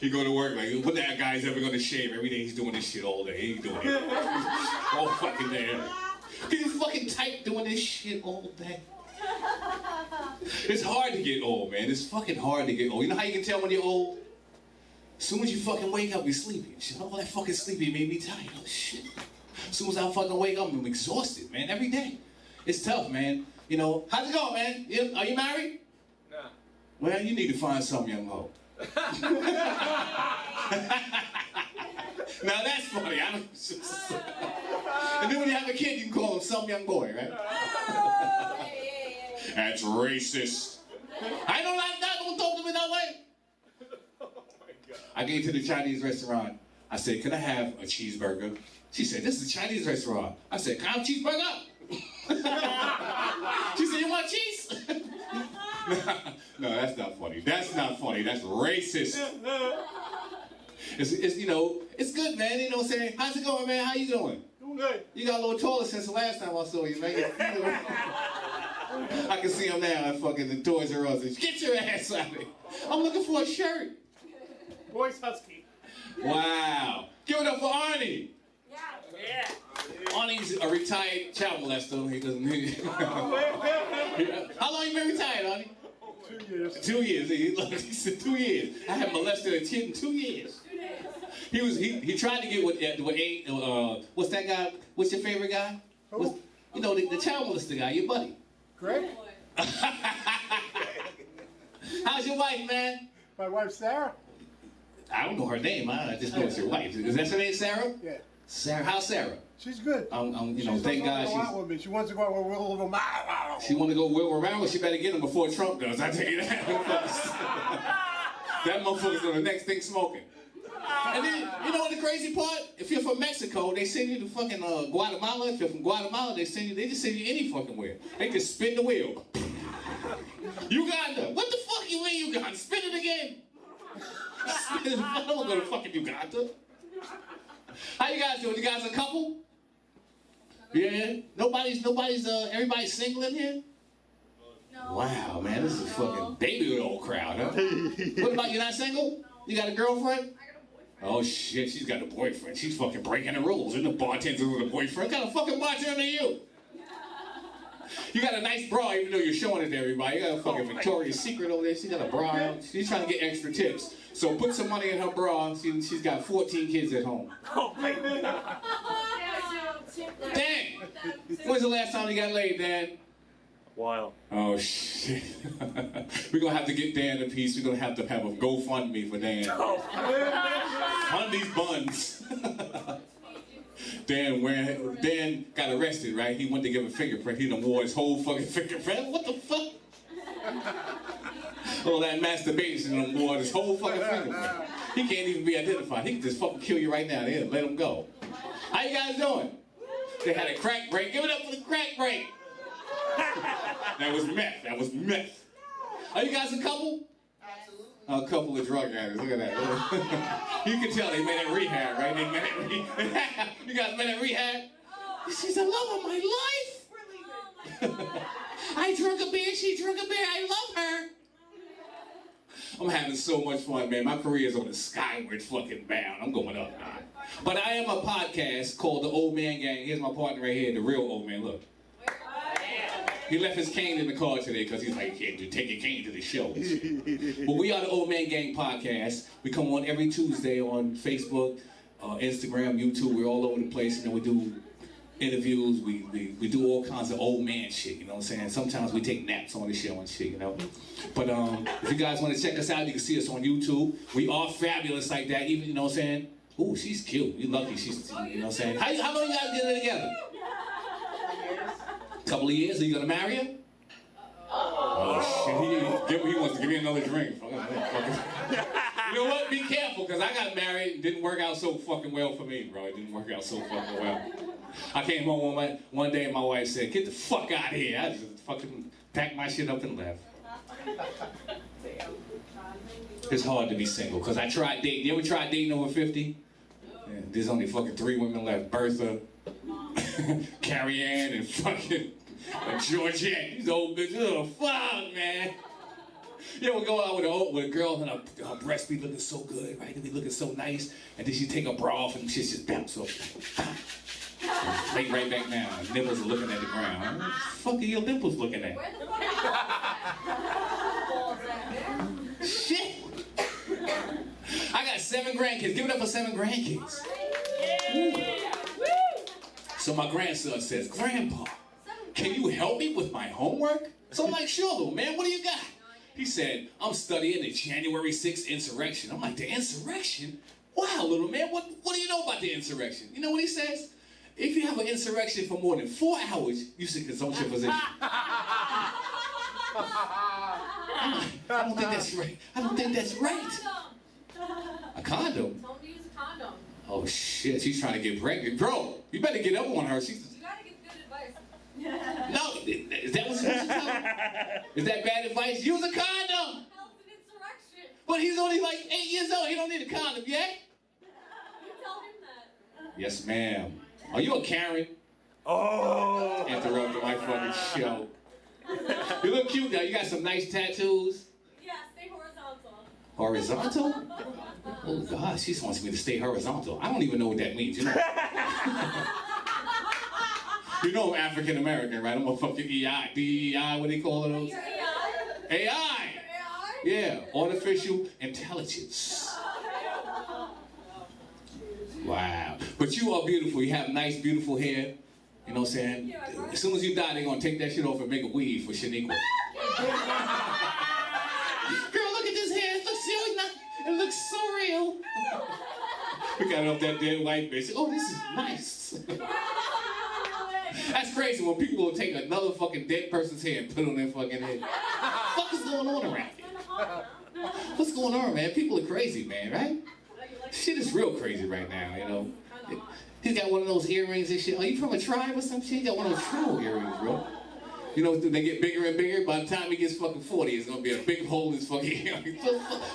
He go to work like, what that guy's ever gonna shave? Every day he's doing this shit all day. He's doing it all fucking day. He's fucking tight doing this shit all day. It's hard to get old, man. It's fucking hard to get old. You know how you can tell when you're old? As soon as you fucking wake up, you're sleepy. Shit, all that fucking sleepy made me tired. Oh shit. As soon as I fucking wake up, I'm exhausted, man. Every day. It's tough, man. You know, how's it going, man? Are you married? No. Well, you need to find some young hoe. Now that's funny. And then when you have a kid, you can call him some young boy, right? That's racist. I don't like that. Don't talk to me that way. I gave to the Chinese restaurant. I said, can I have a cheeseburger? She said, this is a Chinese restaurant. I said, can I have a cheeseburger? She said, you want cheese? No, that's not funny. That's not funny. That's racist. It's you know, it's good, man. You know what I'm saying? How's it going, man? How you doing? Doing good. You got a little taller since the last time I saw you, man. I can see him now at fucking the Toys R Us. Get your ass out of here. I'm looking for a shirt. Boy's husky. Wow. Give it up for Arnie. Yeah. Arnie's a retired child molester. He doesn't need How long you been retired, Arnie? 2 years. 2 years. He said 2 years. I have molested a kid in 2 years. He tried to get with what's that guy? What's your favorite guy? Who? You know, the child molester guy, your buddy. Greg? How's your wife, man? My wife, Sarah? I don't know her name. I just know it's your wife. Is that her name, Sarah? Yeah. Sarah, how's Sarah? She's good. You know, thank God She wants to go out with me. She wants to go out with Will over my. she want to go Will around, but she better get him before Trump does. I tell you that. That motherfucker's on the next thing smoking. And then, you know what the crazy part? If you're from Mexico, they send you to fucking Guatemala. If you're from Guatemala, they just send you any fucking where. They just spin the wheel. Uganda. What the fuck you mean Uganda? Spin it again. I don't go to fucking Uganda. How you guys doing? You guys a couple? Yeah? Everybody's single in here? No. Wow, man, this is a fucking baby old crowd, huh? What about you, not single? You got a girlfriend? I got a boyfriend. Oh shit, she's got a boyfriend. She's fucking breaking the rules. Isn't the bartender with a boyfriend? What kind of fucking bartender are you? You got a nice bra even though you're showing it to everybody. You got a fucking Victoria's Secret over there. She got a bra on. She's trying to get extra tips. So put some money in her bra. She's got 14 kids at home. Dan! When's the last time you got laid, Dan? While. Oh shit. We're gonna have to get Dan a piece. We're gonna have a GoFundMe for Dan. Fund these buns. Dan got arrested, right? He went to give a fingerprint. He done wore his whole fucking fingerprint. What the fuck? All that masturbation and wore his whole fucking fingerprint. He can't even be identified. He can just fucking kill you right now. There, let him go. How you guys doing? They had a crack break. Give it up for the crack break. That was meth. That was meth. Are you guys a couple? Absolutely. A couple of drug addicts. Look at that. You can tell they met at rehab, right? They met at rehab. You guys met at rehab? She's the love of my life. I drunk a beer. She drunk a beer. I love her. I'm having so much fun, man. My career is on the skyward fucking bound. I'm going up, man. But I am a podcast called The Old Man Gang. Here's my partner right here, the real old man. Look. He left his cane in the car today because he's like, you can't take your cane to the show. But we are the Old Man Gang podcast. We come on every Tuesday on Facebook, Instagram, YouTube. We're all over the place. You know, we do interviews. We do all kinds of old man shit. You know what I'm saying? Sometimes we take naps on the show and shit. You know. But if you guys want to check us out, you can see us on YouTube. We are fabulous like that. Even you know what I'm saying? Ooh, she's cute. You're lucky. She's you know what I'm saying? How long you guys been together? Couple of years? Are you gonna marry her? Oh shit! He wants to give me another drink. You know what? Be careful, because I got married. It didn't work out so fucking well for me, bro. It didn't work out so fucking well. I came home one day and my wife said, "Get the fuck out of here." I just fucking packed my shit up and left. It's hard to be single, because I tried dating. You ever tried dating over 50? Yeah, there's only fucking 3 women left. Bertha, Carrie Ann, and fucking Georgette. These old bitches. Oh, fuck, man. You ever go out with a girl and her breasts be looking so good, right? They be looking so nice, and then she take her bra off and shit just bounce off. Lay right back down. Her nipples are looking at the ground. What the fuck are your nipples looking at? Where the fuck are balls at, man? Shit! I got 7 grandkids. Give it up for 7 grandkids. So my grandson says, "Grandpa, can you help me with my homework?" So I'm like, "Sure, little man, what do you got?" He said, "I'm studying the January 6th insurrection." I'm like, "The insurrection? Wow, little man, what do you know about the insurrection?" You know what he says? "If you have an insurrection for more than 4 hours, you should consult your physician." I don't think that's right. I don't think that's right. A condom? Don't use a condom. Oh shit, she's trying to get pregnant. Bro, you better get up on her. She's... You gotta get good advice. No, is that what you're telling me? Is that bad advice? Use a condom! Hell's an insurrection. But he's only like 8 years old. He don't need a condom, yeah? You tell him that. Yes, ma'am. Are you a Karen? Oh! Interrupted my fucking show. You look cute now. You got some nice tattoos. Yeah, stay horizontal. Horizontal? Oh, God, she wants me to stay horizontal. I don't even know what that means, you know? You know I'm African American, right? I'm a fucking EI. DEI, what do they call those? You're AI. AI! AI? Yeah, artificial intelligence. Wow. But you are beautiful. You have nice, beautiful hair. You know what I'm saying? Yeah, right. As soon as you die, they're going to take that shit off and make a weave for Shaniqua. Girl, look at this hair. It looks so real. We got up that dead white bitch. Oh, this is nice. That's crazy when people will take another fucking dead person's head and put it on their fucking head. What the fuck is going on around here? What's going on, man? People are crazy, man, right? Shit is real crazy right now, you know. He's got one of those earrings and shit. Are you from a tribe or some shit? He got one of those tribal earrings, bro. You know, they get bigger and bigger. By the time he gets fucking 40, it's gonna be a big hole in his fucking earring.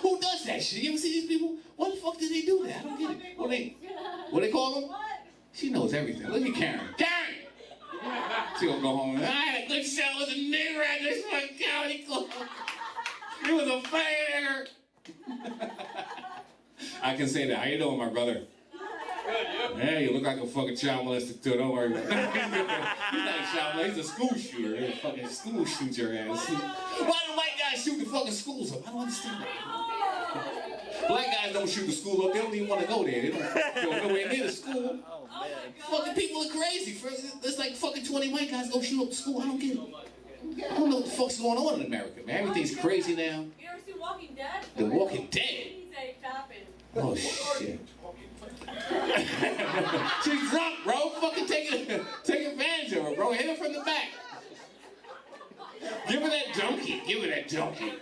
Who does that shit? You ever see these people? What the fuck did they do that? I don't get it. What they call them? She knows everything. Look at Karen. Karen! She gonna go home and, I had a good show. It was a nigger at this fucking comedy club. It was a fair. I can say that. How you doing, my brother? Yeah, you look like a fucking child molester too. Don't worry about it. He's not a child molester. He's a school shooter. He'll fucking school shoot your ass. Why do white guys shoot the fucking schools up? I don't understand that. Black guys don't shoot the school up. They don't even want to go there. They don't go nowhere near the school. Fucking people are crazy. There's like fucking 20 white guys go shoot up the school. I don't get it. I don't know what the fuck's going on in America, man. Everything's crazy now. You ever see Walking Dead? The Walking Dead? He's a tapping. Oh shit. She's drunk, bro. Fucking take advantage of her, bro. Hit her from the back. Give her that donkey. Give her that donkey.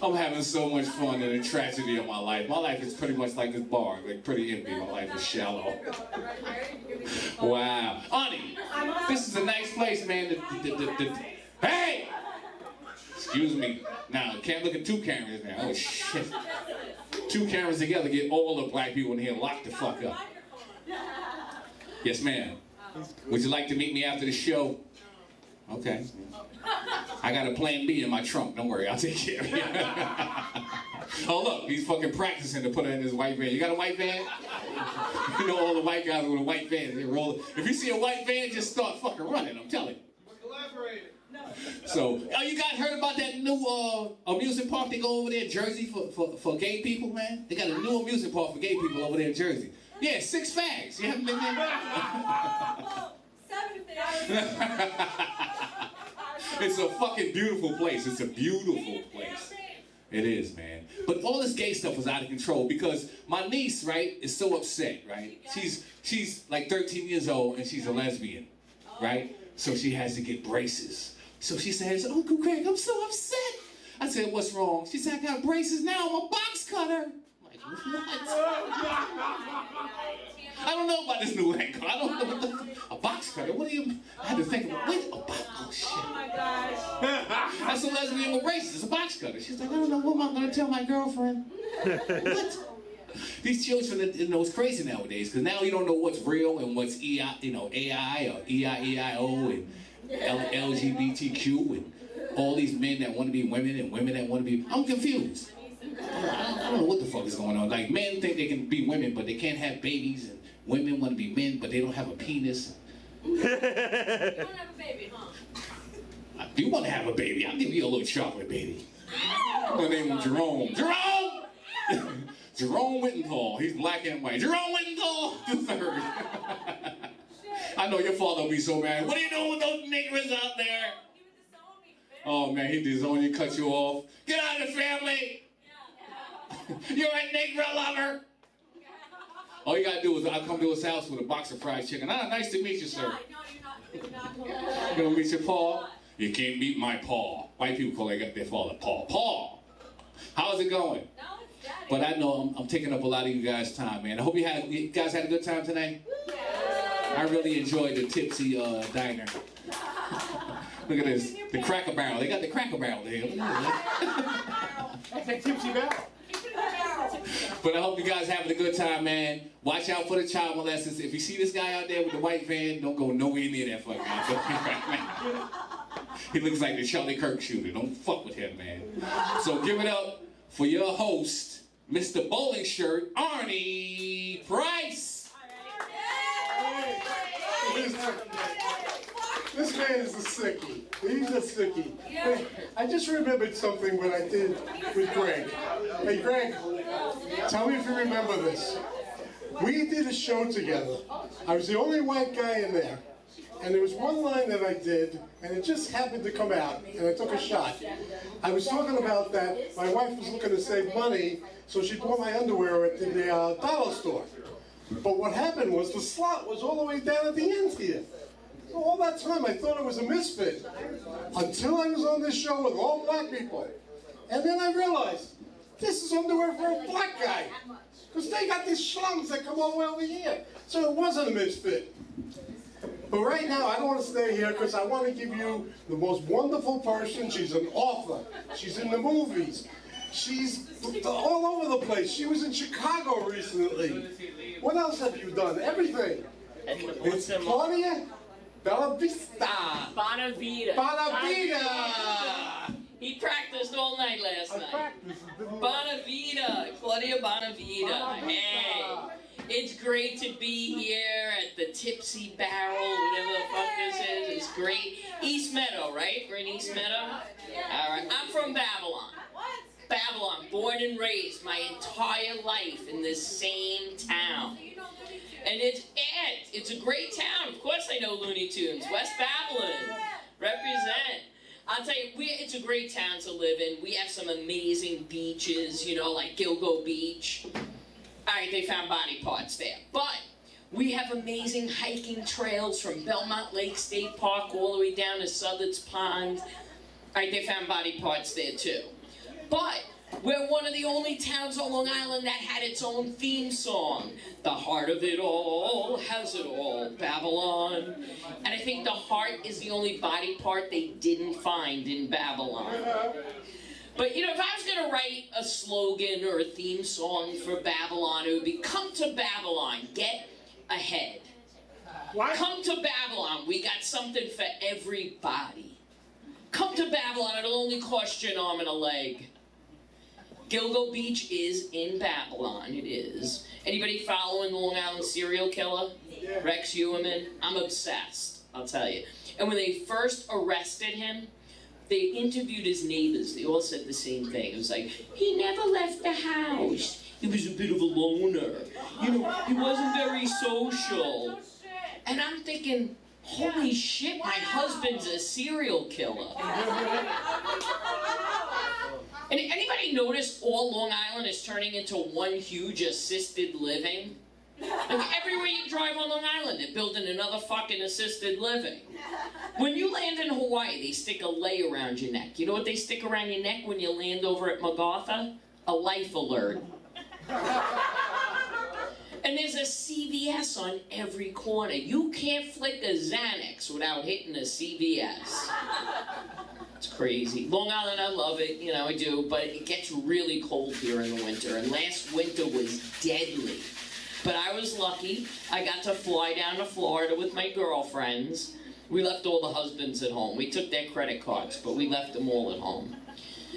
I'm having so much fun in the tragedy of my life. My life is pretty much like this bar, like pretty empty. My life is shallow. Wow. Honey, this is a nice place, man. Hey! Excuse me. Now, can't look at two cameras now. Oh, shit. Two cameras together, get all the black people in here locked the fuck up. Yes, ma'am. Would you like to meet me after the show? Okay. I got a plan B in my trunk. Don't worry, I'll take care of you. Oh, look, he's fucking practicing to put it in his white van. You got a white van? You know all the white guys with a white van. They roll. If you see a white van, just start fucking running, I'm telling you. So, oh, you guys heard about that new amusement park they go over there in Jersey for gay people, man? They got a new amusement park for gay people over there in Jersey. Yeah, Six Flags. You haven't been there? Well, 7 if they are. It's a fucking beautiful place. It's a beautiful place. It is, man. But all this gay stuff was out of control because my niece, right, is so upset, right? She's like 13 years old and she's a lesbian, right? So she has to get braces. So she says, Uncle Craig, I'm so upset. I said, what's wrong? She said, I got braces now. I'm a box cutter. I'm like, what? I don't know about this new angle. I don't know what the... A box cutter? What do you... I had to think about... Wait, a box... Oh, shit. Oh my gosh. That's a lesbian with braces. It's a box cutter. She's like, I don't know what am I going to tell my girlfriend. What? These children, you know, it's crazy nowadays because now you don't know what's real and what's AI or EIEIO and LGBTQ and all these men that want to be women and women that want to be... I'm confused. I don't know what the fuck is going on. Like, men think they can be women, but they can't have babies, and women want to be men, but they don't have a penis. You want to have a baby, huh? I do want to have a baby. I'll give you a little chocolate baby. My name is Jerome. Jerome! Jerome Wittenthal. He's black and white. Jerome Wittenthal the third. I know your father will be so mad. What are you doing with those niggers out there? He would disown me, bitch. Oh man, he disowned you, cut you off. Get out of the family! You're a Negro lover! All you gotta do is I'll come to his house with a box of fried chicken. Ah, nice to meet you, sir. No, you're not. You gonna meet your paw? You can't meet my paw. White people call their father paw. Paw! How's it going? No, it's daddy. But I know I'm taking up a lot of you guys' time, man. I hope you guys had a good time tonight. I really enjoyed the Tipsy Diner. Look at this, the Cracker Barrel. They got the Cracker Barrel there. That's a Tipsy Barrel. But I hope you guys having a good time, man. Watch out for the child molesters. If you see this guy out there with the white van, don't go nowhere near that fucking guy. He looks like the Charlie Kirk shooter. Don't fuck with him, man. So give it up for your host, Mr. Bowling Shirt, Arnie Price. This man is a sickie. He's a sickie. Wait, I just remembered something what I did with Greg. Hey, Greg, tell me if you remember this. We did a show together. I was the only white guy in there. And there was one line that I did, and it just happened to come out, and I took a shot. I was talking about that my wife was looking to save money, so she bought my underwear at the dollar store. But what happened was the slot was all the way down at the end here. So all that time I thought it was a misfit, until I was on this show with all black people. And then I realized, this is underwear for a black guy. Because they got these schlums that come all the way over here. So it wasn't a misfit. But right now, I don't want to stay here because I want to give you the most wonderful person. She's an author. She's in the movies. She's all over the place. She was in Chicago recently. What else have you done? Everything. It's Claudia Bellavista. Bonavita. Bonavita. He practiced all night last night. Bonavita. Claudia Bonavita. Hey. It's great to be here at the Tipsy Barrel, whatever the fuck this is. It's great. East Meadow, right? We're in East Meadow? All right. I'm from Babylon. Babylon, born and raised my entire life in this same town. And it's a great town. Of course I know Looney Tunes. West Babylon. Represent. I'll tell you, it's a great town to live in. We have some amazing beaches, you know, like Gilgo Beach. All right, they found body parts there. But we have amazing hiking trails from Belmont Lake State Park all the way down to Southard's Pond. All right, they found body parts there too. But we're one of the only towns on Long Island that had its own theme song. The heart of it all has it all, Babylon. And I think the heart is the only body part they didn't find in Babylon. But, you know, if I was going to write a slogan or a theme song for Babylon, it would be, come to Babylon, get ahead. What? Come to Babylon, we got something for everybody. Come to Babylon, it'll only cost you an arm and a leg. Gilgo Beach is in Babylon, it is. Anybody following the Long Island serial killer? Yeah. Rex Heuermann? I'm obsessed, I'll tell you. And when they first arrested him, they interviewed his neighbors. They all said the same thing. It was like, he never left the house. He was a bit of a loner. You know, he wasn't very social. And I'm thinking, holy shit, my husband's a serial killer. And anybody notice all Long Island is turning into one huge assisted living? Like everywhere you drive on Long Island, they're building another fucking assisted living. When you land in Hawaii, they stick a lei around your neck. You know what they stick around your neck when you land over at MacArthur? A life alert. And there's a CVS on every corner. You can't flick a Xanax without hitting a CVS. It's crazy. Long Island, I love it, you know, I do, but it gets really cold here in the winter, and last winter was deadly. But I was lucky. I got to fly down to Florida with my girlfriends. We left all the husbands at home. We took their credit cards, but we left them all at home.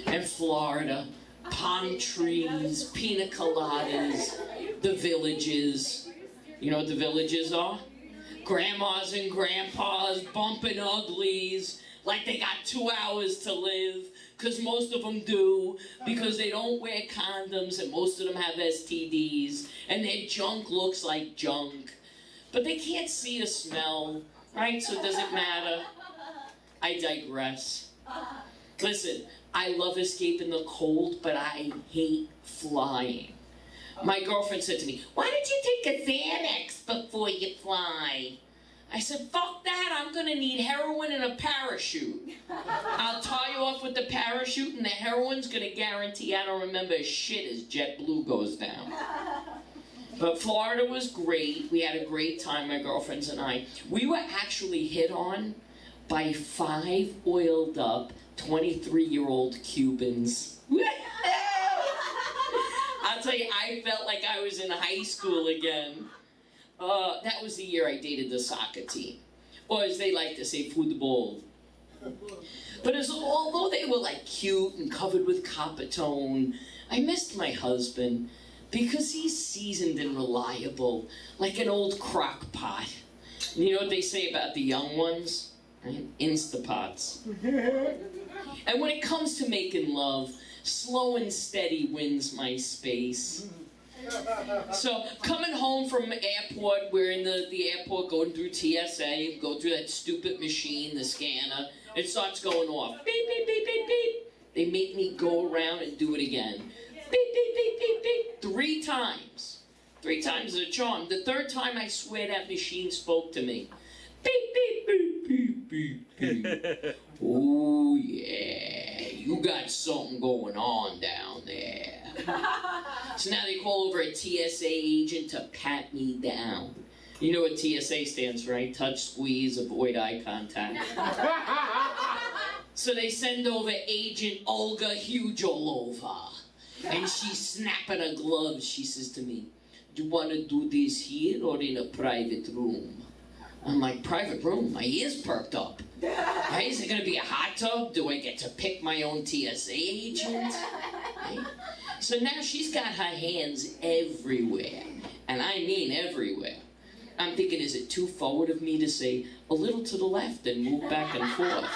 And Florida, palm trees, pina coladas, the villages. You know what the villages are? Grandmas and grandpas bumping uglies like they got 2 hours to live. Because most of them do, because they don't wear condoms, and most of them have STDs, and their junk looks like junk. But they can't see or smell, right? So does it matter? I digress. Listen, I love escaping the cold, but I hate flying. My girlfriend said to me, why don't you take a Xanax before you fly? I said, fuck that, I'm gonna need heroin and a parachute. I'll tie you off with the parachute and the heroin's gonna guarantee I don't remember shit as JetBlue goes down. But Florida was great. We had a great time, my girlfriends and I. We were actually hit on by 5 oiled up 23-year-old Cubans. I'll tell you, I felt like I was in high school again. That was the year I dated the soccer team. Or as they like to say, football. But although they were like cute and covered with Coppertone, I missed my husband because he's seasoned and reliable, like an old crock pot. And you know what they say about the young ones? Right? Instapots. And when it comes to making love, slow and steady wins my space. So coming home from airport, we're in the airport going through TSA, go through that stupid machine, the scanner. It starts going off. Beep, beep, beep, beep, beep. They make me go around and do it again. Beep, beep, beep, beep, beep. 3 times. 3 times is a charm. The 3rd time, I swear that machine spoke to me. Beep, beep, beep, beep, beep, beep. Oh, yeah. You got something going on down there. So now they call over a TSA agent to pat me down. You know what TSA stands for, right? Touch, squeeze, avoid eye contact. So they send over Agent Olga Hugolova. And she's snapping her gloves. She says to me, "Do you want to do this here or in a private room?" I'm like, "Private room?" My ears perked up. Hey, is it going to be a hot tub? Do I get to pick my own TSA agent? Hey? So now she's got her hands everywhere. And I mean everywhere. I'm thinking, is it too forward of me to say a little to the left and move back and forth?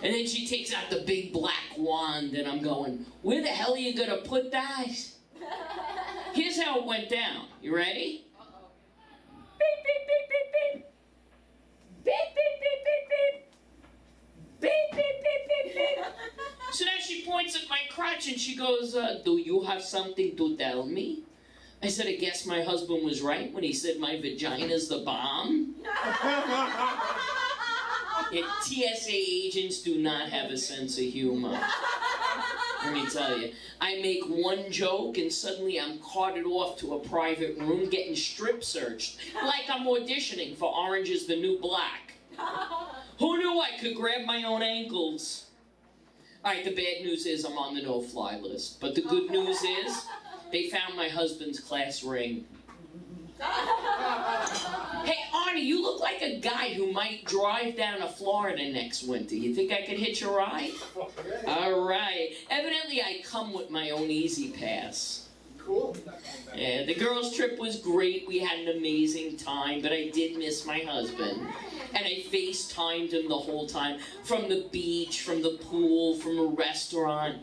And then she takes out the big black wand and I'm going, where the hell are you going to put that? Here's how it went down. You ready? Beep, beep, beep, beep, beep. Beep, beep, beep, beep, beep. Beep, beep, beep, beep, beep. So now she points at my crotch and she goes, do you have something to tell me? I said, I guess my husband was right when he said my vagina's the bomb. TSA agents do not have a sense of humor. Let me tell you. I make one joke and suddenly I'm carted off to a private room getting strip searched. Like I'm auditioning for Orange is the New Black. Who knew I could grab my own ankles? Alright, the bad news is I'm on the no-fly list. But the good news is, they found my husband's class ring. Hey, Arnie, you look like a guy who might drive down to Florida next winter. You think I could hitch a ride? All right. Evidently, I come with my own Easy Pass. Cool. Yeah, the girls' trip was great. We had an amazing time, but I did miss my husband. And I FaceTimed him the whole time, from the beach, from the pool, from a restaurant.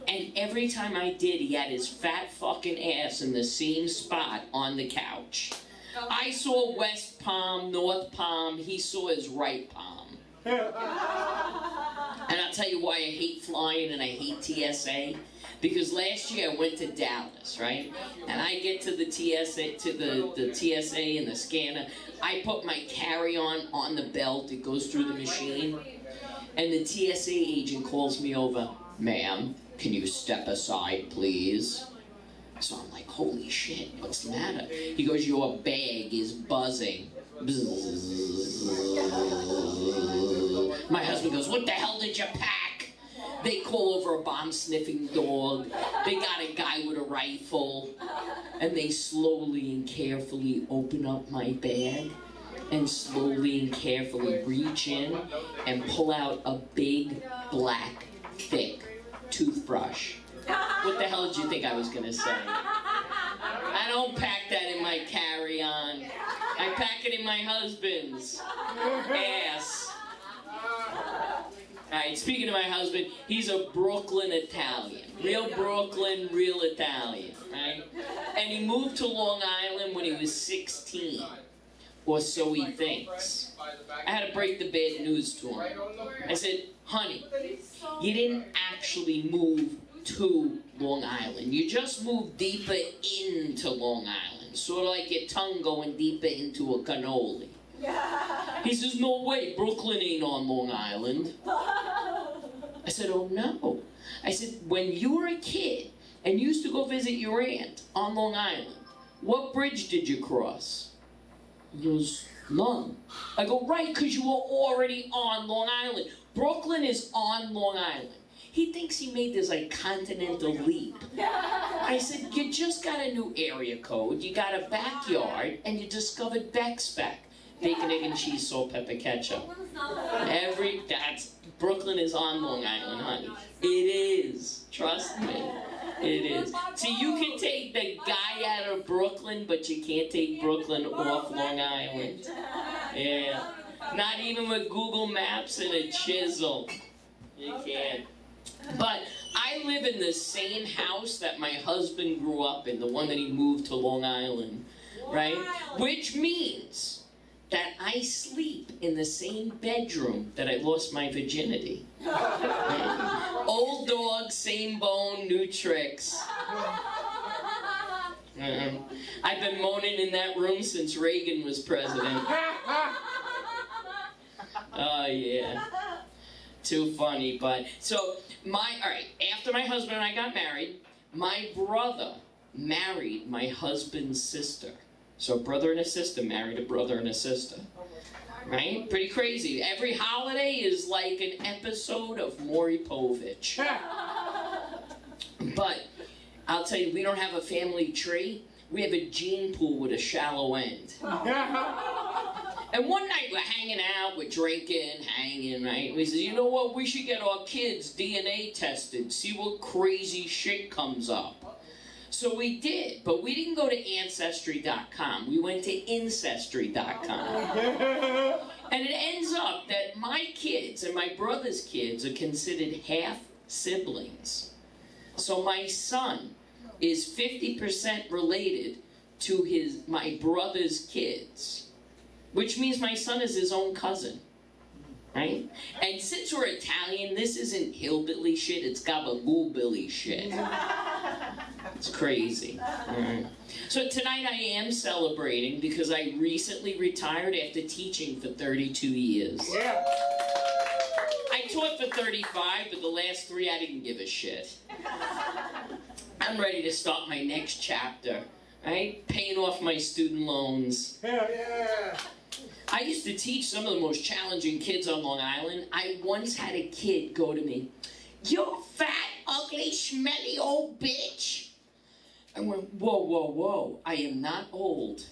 And every time I did, he had his fat fucking ass in the same spot on the couch. I saw West Palm, North Palm, he saw his right palm. And I'll tell you why I hate flying and I hate TSA. Because last year I went to Dallas, right? And I get to the TSA, the TSA and the scanner. I put my carry-on on the belt, it goes through the machine. And the TSA agent calls me over, "Ma'am, can you step aside, please?" So I'm like, holy shit, what's the matter? He goes, "Your bag is buzzing." My husband goes, "What the hell did you pack?" They call over a bomb-sniffing dog. They got a guy with a rifle. And they slowly and carefully open up my bag and slowly and carefully reach in and pull out a big, black, thick toothbrush. What the hell did you think I was going to say? I don't pack that in my carry-on. I pack it in my husband's ass. Alright, speaking of my husband, he's a Brooklyn Italian. Real Brooklyn, real Italian, right? And he moved to Long Island when he was 16. Or so he thinks. I had to break the bad news to him. I said, "Honey, you didn't actually move to Long Island. You just moved deeper into Long Island. Sort of like your tongue going deeper into a cannoli." He says, "No way, Brooklyn ain't on Long Island." I said, "Oh no." I said, "When you were a kid and you used to go visit your aunt on Long Island, what bridge did you cross?" He goes, "None." I go, "Right, because you were already on Long Island. Brooklyn is on Long Island." He thinks he made this like continental leap. I said, "You just got a new area code, you got a backyard, and you discovered Beck's Back. Bacon, egg, and cheese, salt, pepper, ketchup." Brooklyn is on Long Island, honey. It is. Trust me. It is. See, you can take the guy out of Brooklyn, but you can't take Brooklyn off Long Island. Yeah. Not even with Google Maps and a chisel. You can't. But I I live in the same house that my husband grew up in, the one that he moved to Long Island, right? Which means that I sleep in the same bedroom that I lost my virginity. Right? Old dog, same bone, new tricks. I've been moaning in that room since Reagan was president. Oh, yeah. Too funny, but... So, alright, after my husband and I got married, my brother married my husband's sister. So a brother and a sister married a brother and a sister. Right? Pretty crazy. Every holiday is like an episode of Maury Povich. But, I'll tell you, we don't have a family tree. We have a gene pool with a shallow end. And one night we're hanging out, we're drinking, hanging, right? We said, you know what, we should get our kids DNA tested, see what crazy shit comes up. So we did, but we didn't go to Ancestry.com, we went to Incestry.com. And it ends up that my kids and my brother's kids are considered half siblings. So my son is 50% related to my brother's kids. Which means my son is his own cousin, right? And since we're Italian, this isn't hillbilly shit, it's gabagool-billy shit. It's crazy. Right. So tonight I am celebrating because I recently retired after teaching for 32 years. Yeah. I taught for 35, but the last 3 I didn't give a shit. I'm ready to start my next chapter, right? Paying off my student loans. Hell yeah. I used to teach some of the most challenging kids on Long Island. I once had a kid go to me, "You fat, ugly, smelly old bitch." I went, whoa, whoa, whoa, I am not old.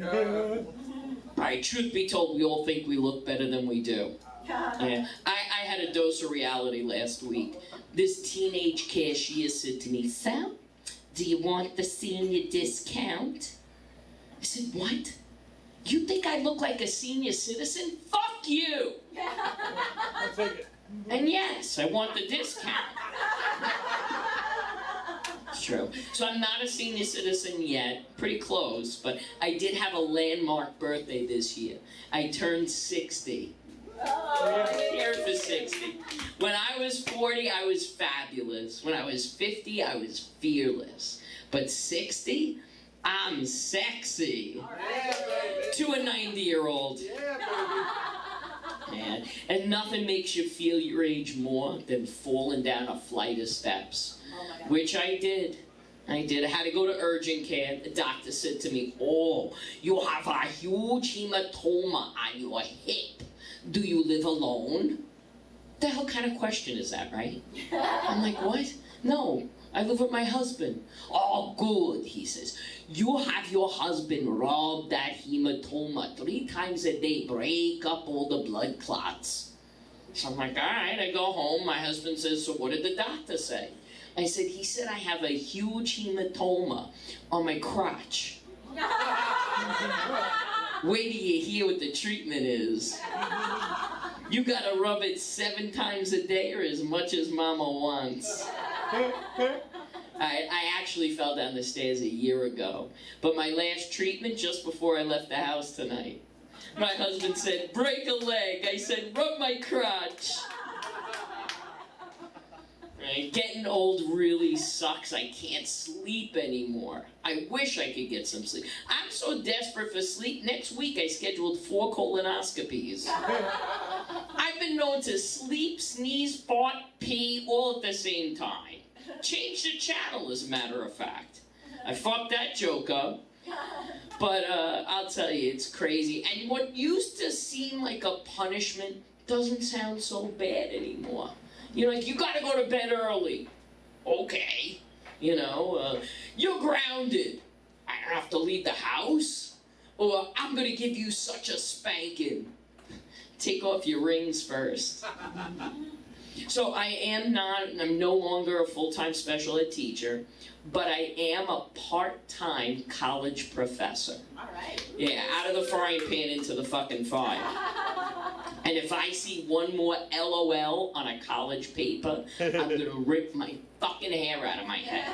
Alright, truth be told, we all think we look better than we do. Yeah. I had a dose of reality last week. This teenage cashier said to me, "So, do you want the senior discount?" I said, "What? You think I look like a senior citizen? Fuck you!" I'll take it. And yes, I want the discount. It's true. So I'm not a senior citizen yet, pretty close, but I did have a landmark birthday this year. I turned 60. Here for 60. When I was 40, I was fabulous. When I was 50, I was fearless. But 60, I'm sexy. To a 90-year-old. Man, and nothing makes you feel your age more than falling down a flight of steps. Which I did. I had to go to urgent care. The doctor said to me, "Oh, you have a huge hematoma on your hip. Do you live alone?" The hell kind of question is that, right? I'm like, what? No, I live with my husband. "Oh, good," he says. "You have your husband rub that hematoma 3 times a day, break up all the blood clots." So I'm like, all right, I go home. My husband says, "So what did the doctor say?" I said, "He said I have a huge hematoma on my crotch." Wait till you hear what the treatment is. You gotta rub it 7 times a day or as much as mama wants. I actually fell down the stairs a year ago, but my last treatment just before I left the house tonight. My husband said, "Break a leg." I said, "Rub my crotch." Right? Getting old really sucks. I can't sleep anymore. I wish I could get some sleep. I'm so desperate for sleep. Next week I scheduled 4 colonoscopies. I've been known to sleep, sneeze, fart, pee all at the same time. Change the channel, as a matter of fact. I fucked that joke up. But I'll tell you, it's crazy. And what used to seem like a punishment doesn't sound so bad anymore. You're like, "You gotta go to bed early." Okay. You know, "You're grounded." "I don't have to leave the house." Or, "I'm gonna give you such a spanking." Take off your rings first. So I'm no longer a full-time special ed teacher, but I am a part-time college professor. All right. Yeah, out of the frying pan into the fucking fire. And if I see one more LOL on a college paper, I'm gonna rip my fucking hair out of my head.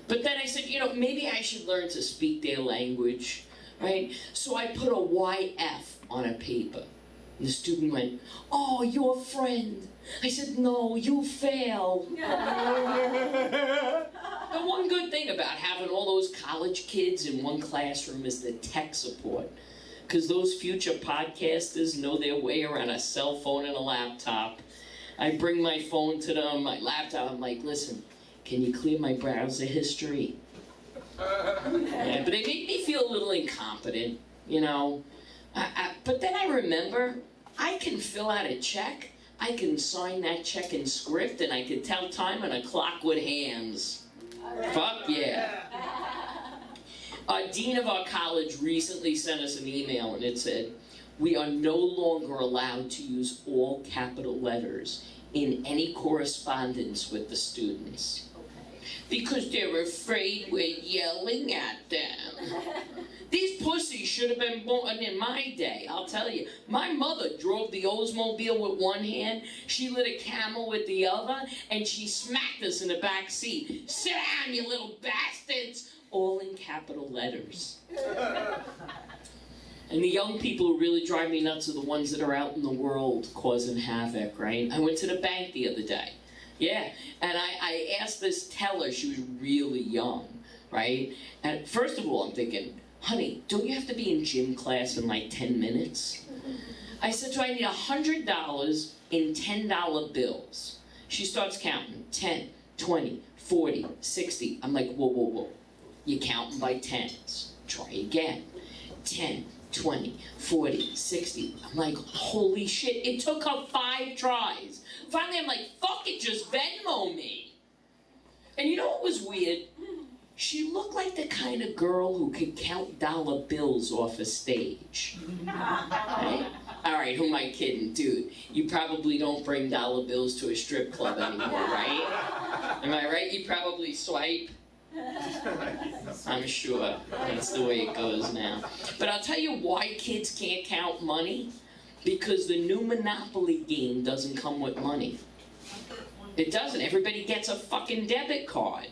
But then I said, you know, maybe I should learn to speak their language, right? So I put a YF on a paper. And the student went, oh, your friend. I said, no, you fail. The one good thing about having all those college kids in one classroom is the tech support. Because those future podcasters know their way around a cell phone and a laptop. I bring my phone to them, my laptop, I'm like, listen, can you clear my browser history? Yeah, but they make me feel a little incompetent, you know. But then I remember, I can fill out a check, I can sign that check in script, and I can tell time on a clock with hands. Fuck yeah. Dean of our college recently sent us an email, and it said, we are no longer allowed to use all capital letters in any correspondence with the students. Because they're afraid we're yelling at them. These pussies should have been born in my day, I'll tell you. My mother drove the Oldsmobile with one hand, she lit a Camel with the other, and she smacked us in the back seat. Sit down, you little bastards! All in capital letters. And the young people who really drive me nuts are the ones that are out in the world causing havoc, right? I went to the bank the other day. Yeah, and I asked this teller, she was really young, right? And first of all, I'm thinking, honey, don't you have to be in gym class in like 10 minutes? I said to her, I need $100 in $10 bills. She starts counting, 10, 20, 40, 60. I'm like, whoa, whoa, whoa. You're counting by tens. Try again. 10, 20, 40, 60. I'm like, holy shit, it took her 5 tries. Finally, I'm like, fuck it, just Venmo me. And you know what was weird? She looked like the kind of girl who could count dollar bills off a stage. Right? All right, who am I kidding? Dude, you probably don't bring dollar bills to a strip club anymore, right? Am I right? You probably swipe. I'm sure that's the way it goes now. But I'll tell you why kids can't count money. Because the new Monopoly game doesn't come with money. It doesn't. Everybody gets a fucking debit card.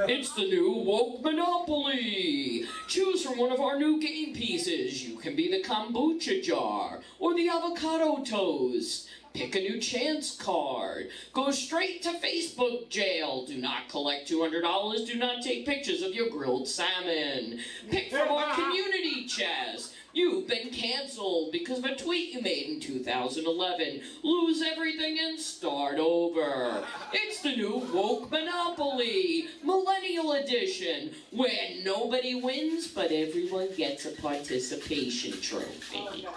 It's the new woke Monopoly. Choose from one of our new game pieces. You can be the kombucha jar or the avocado toast. Pick a new chance card. Go straight to Facebook jail. Do not collect $200. Do not take pictures of your grilled salmon. Pick from our community chest. You've been canceled because of a tweet you made in 2011. Lose everything and start over. It's the new woke Monopoly, Millennial Edition, where nobody wins, but everyone gets a participation trophy.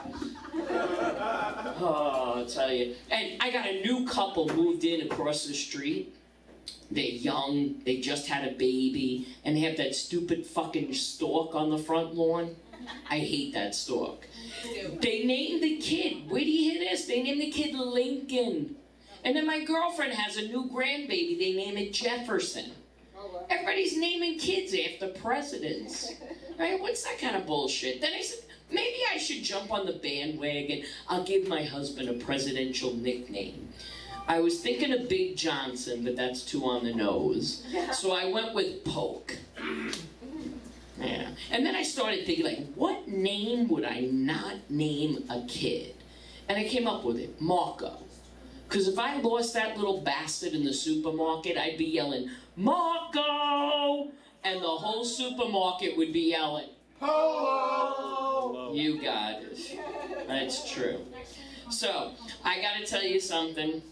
Oh, I'll tell you. And I got a new couple moved in across the street. They're young, they just had a baby, and they have that stupid fucking stork on the front lawn. I hate that stork. They named the kid, where do you hear this? They named the kid Lincoln. And then my girlfriend has a new grandbaby, they name it Jefferson. Everybody's naming kids after presidents. Right? What's that kind of bullshit? Then I said, maybe I should jump on the bandwagon. I'll give my husband a presidential nickname. I was thinking of Big Johnson, but that's too on the nose. So I went with Polk. Yeah. And then I started thinking, like, what name would I not name a kid? And I came up with it, Marco. Because if I lost that little bastard in the supermarket, I'd be yelling, Marco! And the whole supermarket would be yelling, Polo! You got it. That's true. So, I gotta tell you something.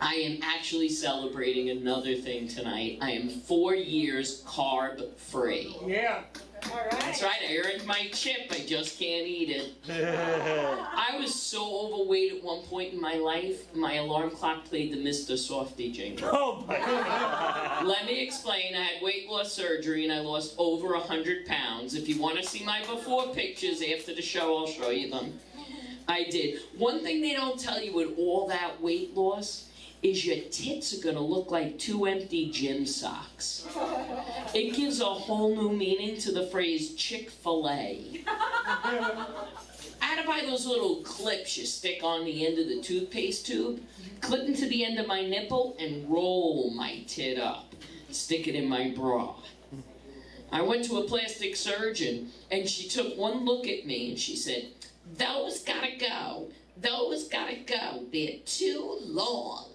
I am actually celebrating another thing tonight. I am 4 years carb-free. Yeah. All right. That's right, I earned my chip, I just can't eat it. I was so overweight at one point in my life, my alarm clock played the Mr. Softy jingle. Oh my God. Let me explain, I had weight loss surgery and I lost over 100 pounds. If you want to see my before pictures after the show, I'll show you them. I did. One thing they don't tell you with all that weight loss is your tits are gonna look like 2 empty gym socks. It gives a whole new meaning to the phrase Chick-fil-A. Out gotta buy those little clips you stick on the end of the toothpaste tube, clip them to the end of my nipple, and roll my tit up. Stick it in my bra. I went to a plastic surgeon, and she took one look at me, and she said, "Those gotta go. Those gotta go. They're too long."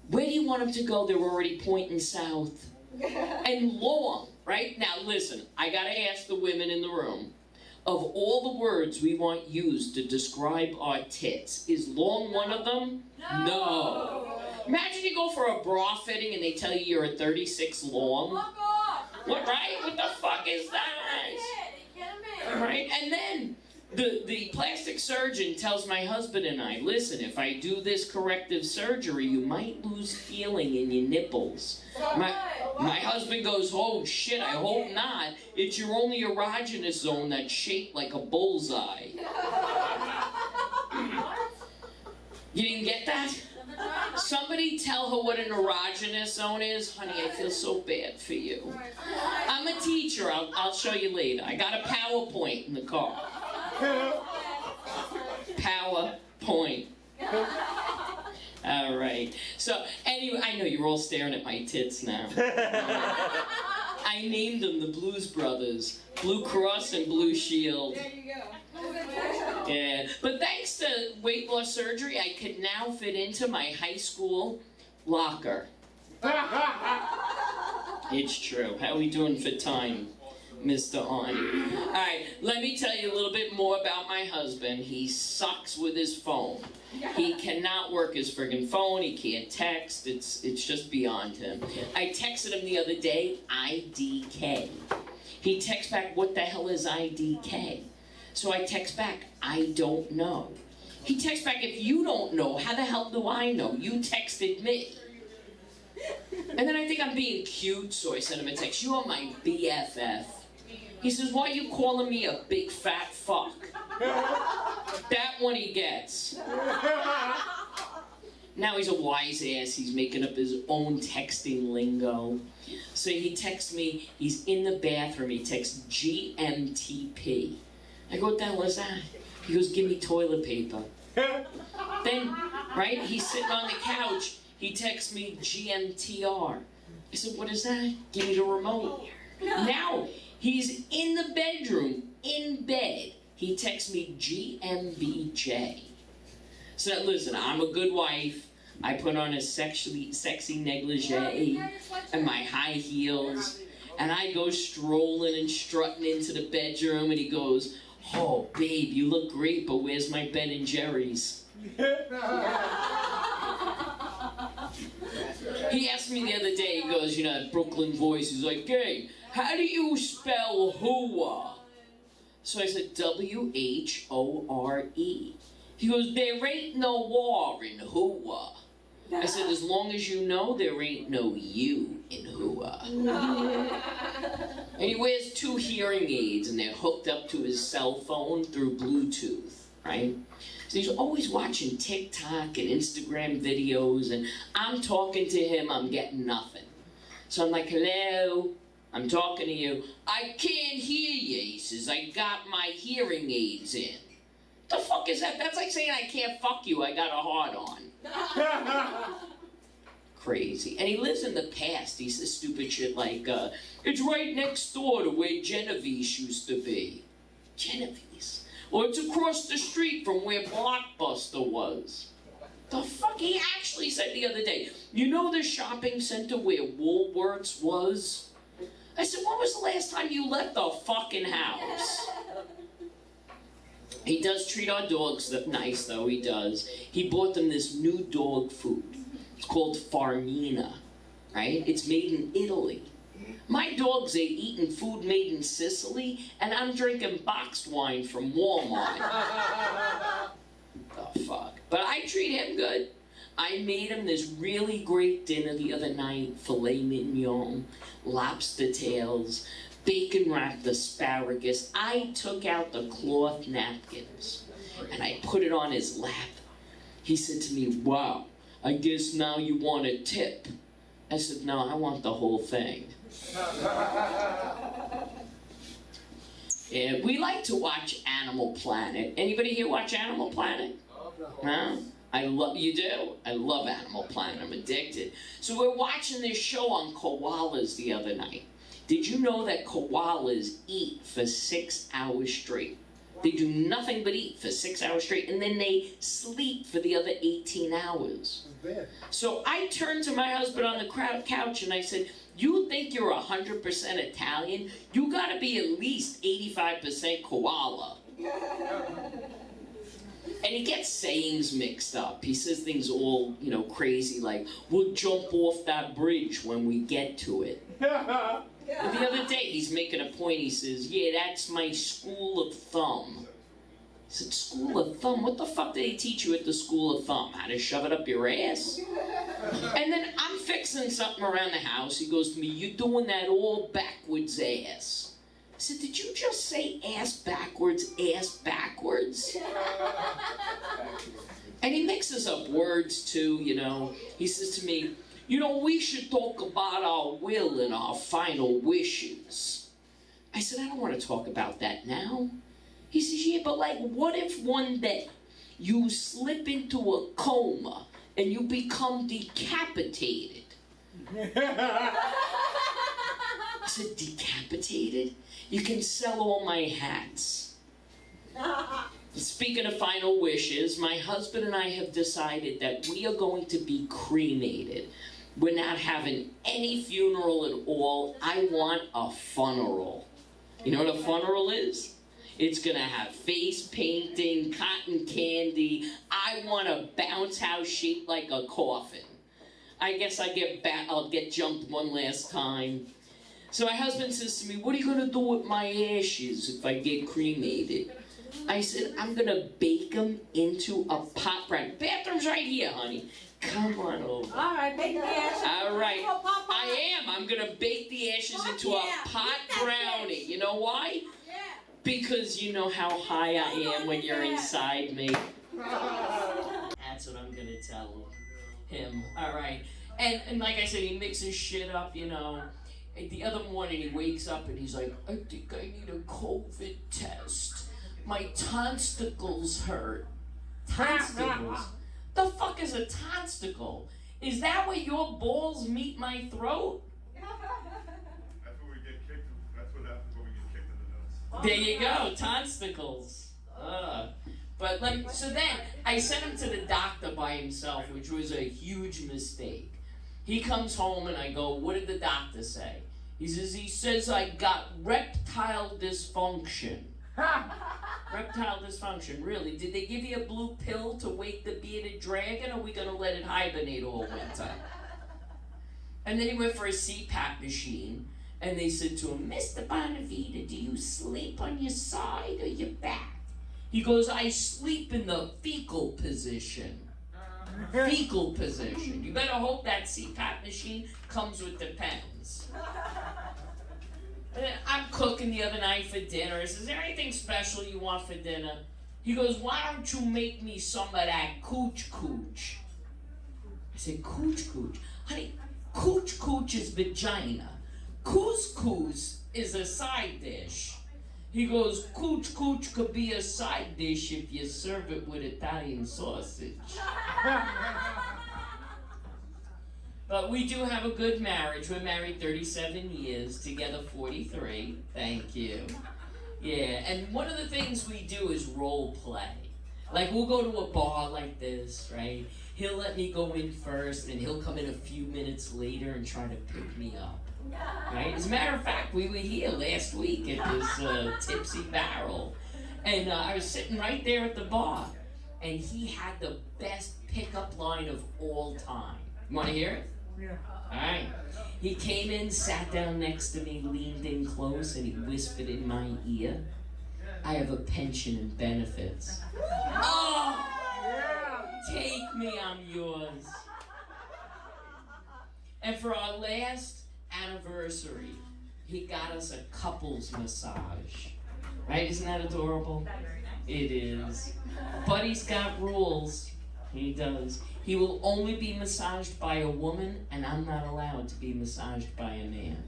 Where do you want them to go? They're already pointing south. And long, right? Now listen, I gotta ask the women in the room, of all the words we want used to describe our tits, is long one of them? No. Imagine you go for a bra fitting and they tell you you're a 36 long. What, right? What the fuck is that? Right? And then the plastic surgeon tells my husband and I, listen, if I do this corrective surgery, you might lose feeling in your nipples. My husband goes, oh shit, I hope not. It's your only erogenous zone that's shaped like a bullseye. You didn't get that? Somebody tell her what an erogenous zone is. Honey, I feel so bad for you. I'm a teacher. I'll show you later. I got a PowerPoint in the car. PowerPoint. All right. So, anyway, I know you're all staring at my tits now. I named them the Blues Brothers. Blue Cross and Blue Shield. There you go. Yeah, but thanks to weight loss surgery, I could now fit into my high school locker. It's true. How are we doing for time, Mr. On? All right, let me tell you a little bit more about my husband. He sucks with his phone. He cannot work his friggin' phone. He can't text. It's just beyond him. I texted him the other day, IDK. He texts back, what the hell is IDK? So I text back, I don't know. He texts back, if you don't know, how the hell do I know? You texted me. And then I think I'm being cute, so I sent him a text, you are my BFF. He says, why are you calling me a big fat fuck? That one he gets. Now he's a wise ass, he's making up his own texting lingo. So he texts me, he's in the bathroom, he texts GMTP. I go, what the hell is that? He goes, give me toilet paper. Then, right, he's sitting on the couch, he texts me GMTR. I said, what is that? Give me the remote. Now, he's in the bedroom, in bed. He texts me GMBJ. So now, listen, I'm a good wife. I put on a sexy negligee and my high heels. And I go strolling and strutting into the bedroom, and he goes, oh, babe, you look great, but where's my Ben and Jerry's? He asked me the other day, he goes, you know, that Brooklyn voice, he's like, hey, how do you spell hooah? So I said, W-H-O-R-E. He goes, there ain't no war in hooah. I said, as long as you know, there ain't no you in hooah. And he wears 2 hearing aids, and they're hooked up to his cell phone through Bluetooth, right? So he's always watching TikTok and Instagram videos, and I'm talking to him, I'm getting nothing. So I'm like, hello, I'm talking to you. I can't hear you, he says, I got my hearing aids in. The fuck is that? That's like saying I can't fuck you, I got a hard on. Crazy. And he lives in the past. He says stupid shit like, it's right next door to where Genevieve's used to be. Genevieve's? Or it's across the street from where Blockbuster was. The fuck? He actually said the other day, you know the shopping center where Woolworths was? I said, when was the last time you left the fucking house? He does treat our dogs nice, though, he does. He bought them this new dog food. It's called Farmina, right? It's made in Italy. My dogs are eating food made in Sicily, and I'm drinking boxed wine from Walmart. The fuck? But I treat him good. I made him this really great dinner the other night. Filet mignon, lobster tails, bacon-wrapped asparagus. I took out the cloth napkins, and I put it on his lap. He said to me, wow, I guess now you want a tip. I said, no, I want the whole thing. Yeah, we like to watch Animal Planet. Anybody here watch Animal Planet? Huh? You do? I love Animal Planet. I'm addicted. So we're watching this show on koalas the other night. Did you know that koalas eat for 6 hours straight? They do nothing but eat for 6 hours straight, and then they sleep for the other 18 hours. So I turned to my husband on the couch and I said, you think you're 100% Italian? You gotta be at least 85% koala. And he gets sayings mixed up. He says things all, crazy like, we'll jump off that bridge when we get to it. The other day, he's making a point. He says, yeah, that's my school of thumb. I said, school of thumb? What the fuck did they teach you at the school of thumb? How to shove it up your ass? And then I'm fixing something around the house. He goes to me, you're doing that all backwards ass. I said, did you just say ass backwards, ass backwards? And he mixes up words too, He says to me, we should talk about our will and our final wishes. I said, I don't want to talk about that now. He says, yeah, but what if one day you slip into a coma and you become decapitated? I said, decapitated? You can sell all my hats. Speaking of final wishes, my husband and I have decided that we are going to be cremated. We're not having any funeral at all. I want a funeral. You know what a funeral is? It's gonna have face painting, cotton candy. I want a bounce house shaped like a coffin. I guess I'll get jumped one last time. So my husband says to me, what are you gonna do with my ashes if I get cremated? I said, I'm gonna bake them into a pot brownie. Bathroom's right here, honey. Come on over. All right, bake the ashes. All right. I am. I'm gonna bake the ashes into a pot brownie. You know why? Yeah. Because you know how high I am when you're inside me. That's what I'm gonna tell him. All right. And like I said, he mixes shit up, The other morning he wakes up and he's like, I think I need a COVID test. My tonsticles hurt. Tonsticles? The fuck is a tonsticle? Is that where your balls meet my throat? That's when we get kicked. That's what happens when we get kicked in the nuts. There you go, tonsticles. So then I sent him to the doctor by himself, which was a huge mistake. He comes home and I go, what did the doctor say? He says I got reptile dysfunction. Reptile dysfunction, really? Did they give you a blue pill to wake the bearded dragon, or are we gonna let it hibernate all winter? And then he went for a CPAP machine, and they said to him, Mr. Bonavita, do you sleep on your side or your back? He goes, I sleep in the fecal position. Fecal position. You better hope that CPAP machine comes with the pens. I'm cooking the other night for dinner. I said, is there anything special you want for dinner? He goes, why don't you make me some of that cooch cooch? I said, cooch cooch? Honey, cooch cooch is vagina. Couscous is a side dish. He goes, cooch cooch could be a side dish if you serve it with Italian sausage. But we do have a good marriage. We're married 37 years, together 43. Thank you. Yeah, and one of the things we do is role play. Like, we'll go to a bar like this, right? He'll let me go in first, and he'll come in a few minutes later and try to pick me up. Right? As a matter of fact, we were here last week at this Tipsy Barrel. And I was sitting right there at the bar. And he had the best pickup line of all time. You want to hear it? Yeah. Alright. He came in, sat down next to me, leaned in close, and he whispered in my ear, I have a pension and benefits. Oh! Take me, I'm yours. And for our last anniversary, he got us a couples massage. Right? Isn't that adorable? It is. But he's got rules. He does. He will only be massaged by a woman, and I'm not allowed to be massaged by a man.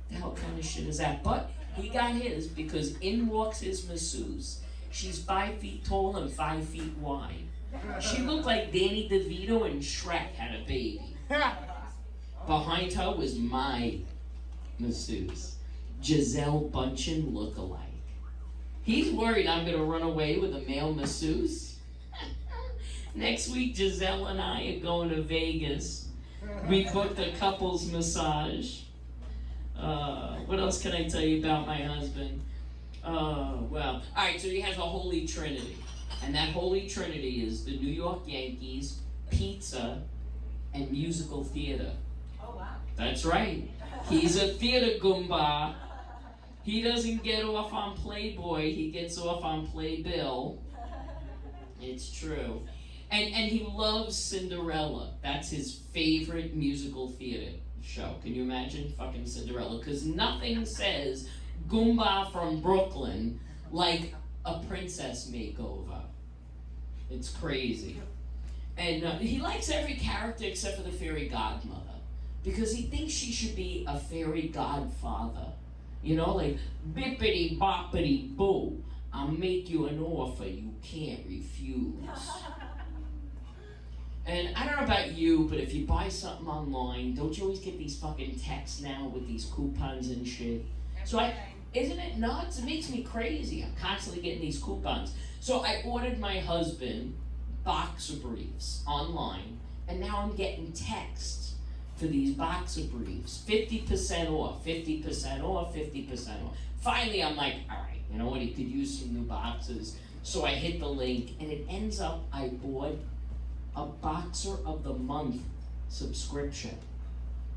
The hell kind of shit is that? But He got his because in walks his masseuse. She's 5 feet tall and 5 feet wide. She looked like Danny DeVito and Shrek had a baby. Behind her was my masseuse, Giselle Bundchen lookalike. He's worried I'm gonna run away with a male masseuse. Next week, Giselle and I are going to Vegas. We booked a couples massage. What else can I tell you about my husband? Well, alright, so he has a holy trinity. And that holy trinity is the New York Yankees, pizza, and musical theater. Oh, wow. That's right. He's a theater goomba. He doesn't get off on Playboy, he gets off on Playbill. It's true. And he loves Cinderella. That's his favorite musical theater show. Can you imagine? Fucking Cinderella. Because nothing says Goomba from Brooklyn like a princess makeover. It's crazy. And he likes every character except for the fairy godmother. Because he thinks she should be a fairy godfather. You know, like, bippity boppity boo. I'll make you an offer you can't refuse. And I don't know about you, but if you buy something online, don't you always get these fucking texts now with these coupons and shit? So isn't it nuts? It makes me crazy. I'm constantly getting these coupons. So I ordered my husband boxer briefs online, and now I'm getting texts for these boxer briefs. 50% off, 50% off, 50% off. Finally, I'm like, all right, you know what? He could use some new boxes. So I hit the link, and it ends up I bought a Boxer of the Month subscription.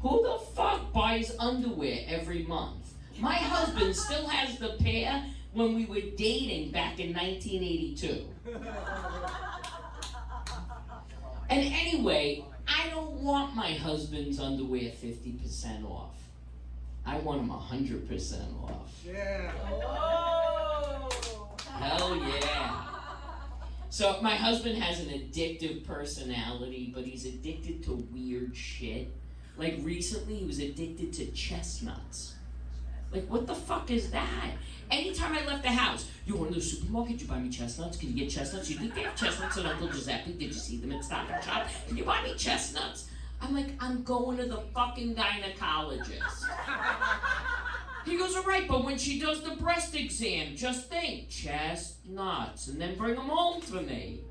Who the fuck buys underwear every month? My husband still has the pair when we were dating back in 1982. And anyway, I don't want my husband's underwear 50% off. I want him 100% off. Yeah. Hell yeah. So my husband has an addictive personality, but he's addicted to weird shit. Like recently he was addicted to chestnuts. Like what the fuck is that? Anytime I left the house, you want to the supermarket, you buy me chestnuts? Can you get chestnuts? You think they have chestnuts at Uncle Giuseppe? Did you see them at Stop and Shop? Can you buy me chestnuts? I'm like, I'm going to the fucking gynecologist. He goes, all right, but when she does the breast exam, just think, chestnuts, and then bring them home to me.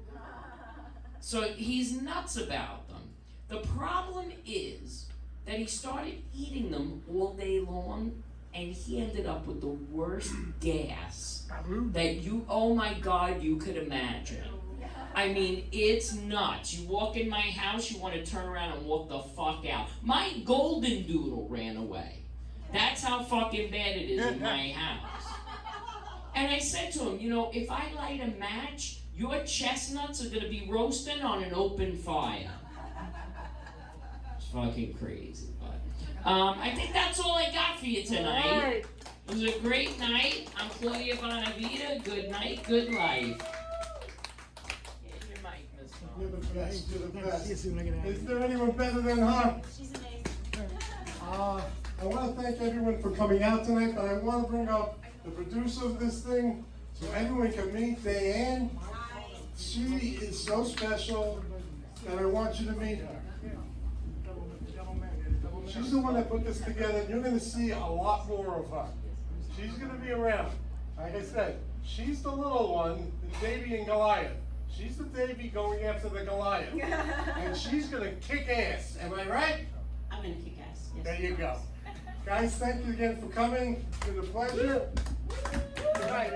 So he's nuts about them. The problem is that he started eating them all day long, and he ended up with the worst gas that oh my God, you could imagine. I mean, it's nuts. You walk in my house, you want to turn around and walk the fuck out. My golden doodle ran away. That's how fucking bad it is in my house. And I said to him, you know, if I light a match, your chestnuts are gonna be roasting on an open fire. It's fucking crazy, but I think that's all I got for you tonight. It was a great night. I'm Claudia Bonavita. Good night, good life. Here's your mic, Miss Dawn. You're the best, you're the best. Is there anyone better than her? She's amazing. I want to thank everyone for coming out tonight, but I want to bring up the producer of this thing so everyone can meet Diane. She is so special, and I want you to meet her. She's the one that put this together, and you're going to see a lot more of her. She's going to be around. Like I said, she's the little one, the Davy and Goliath. She's the Davy going after the Goliath. And she's going to kick ass. Am I right? I'm gonna kick ass. Yes. There you go. Guys, thank you again for coming. It's been a pleasure. Good night.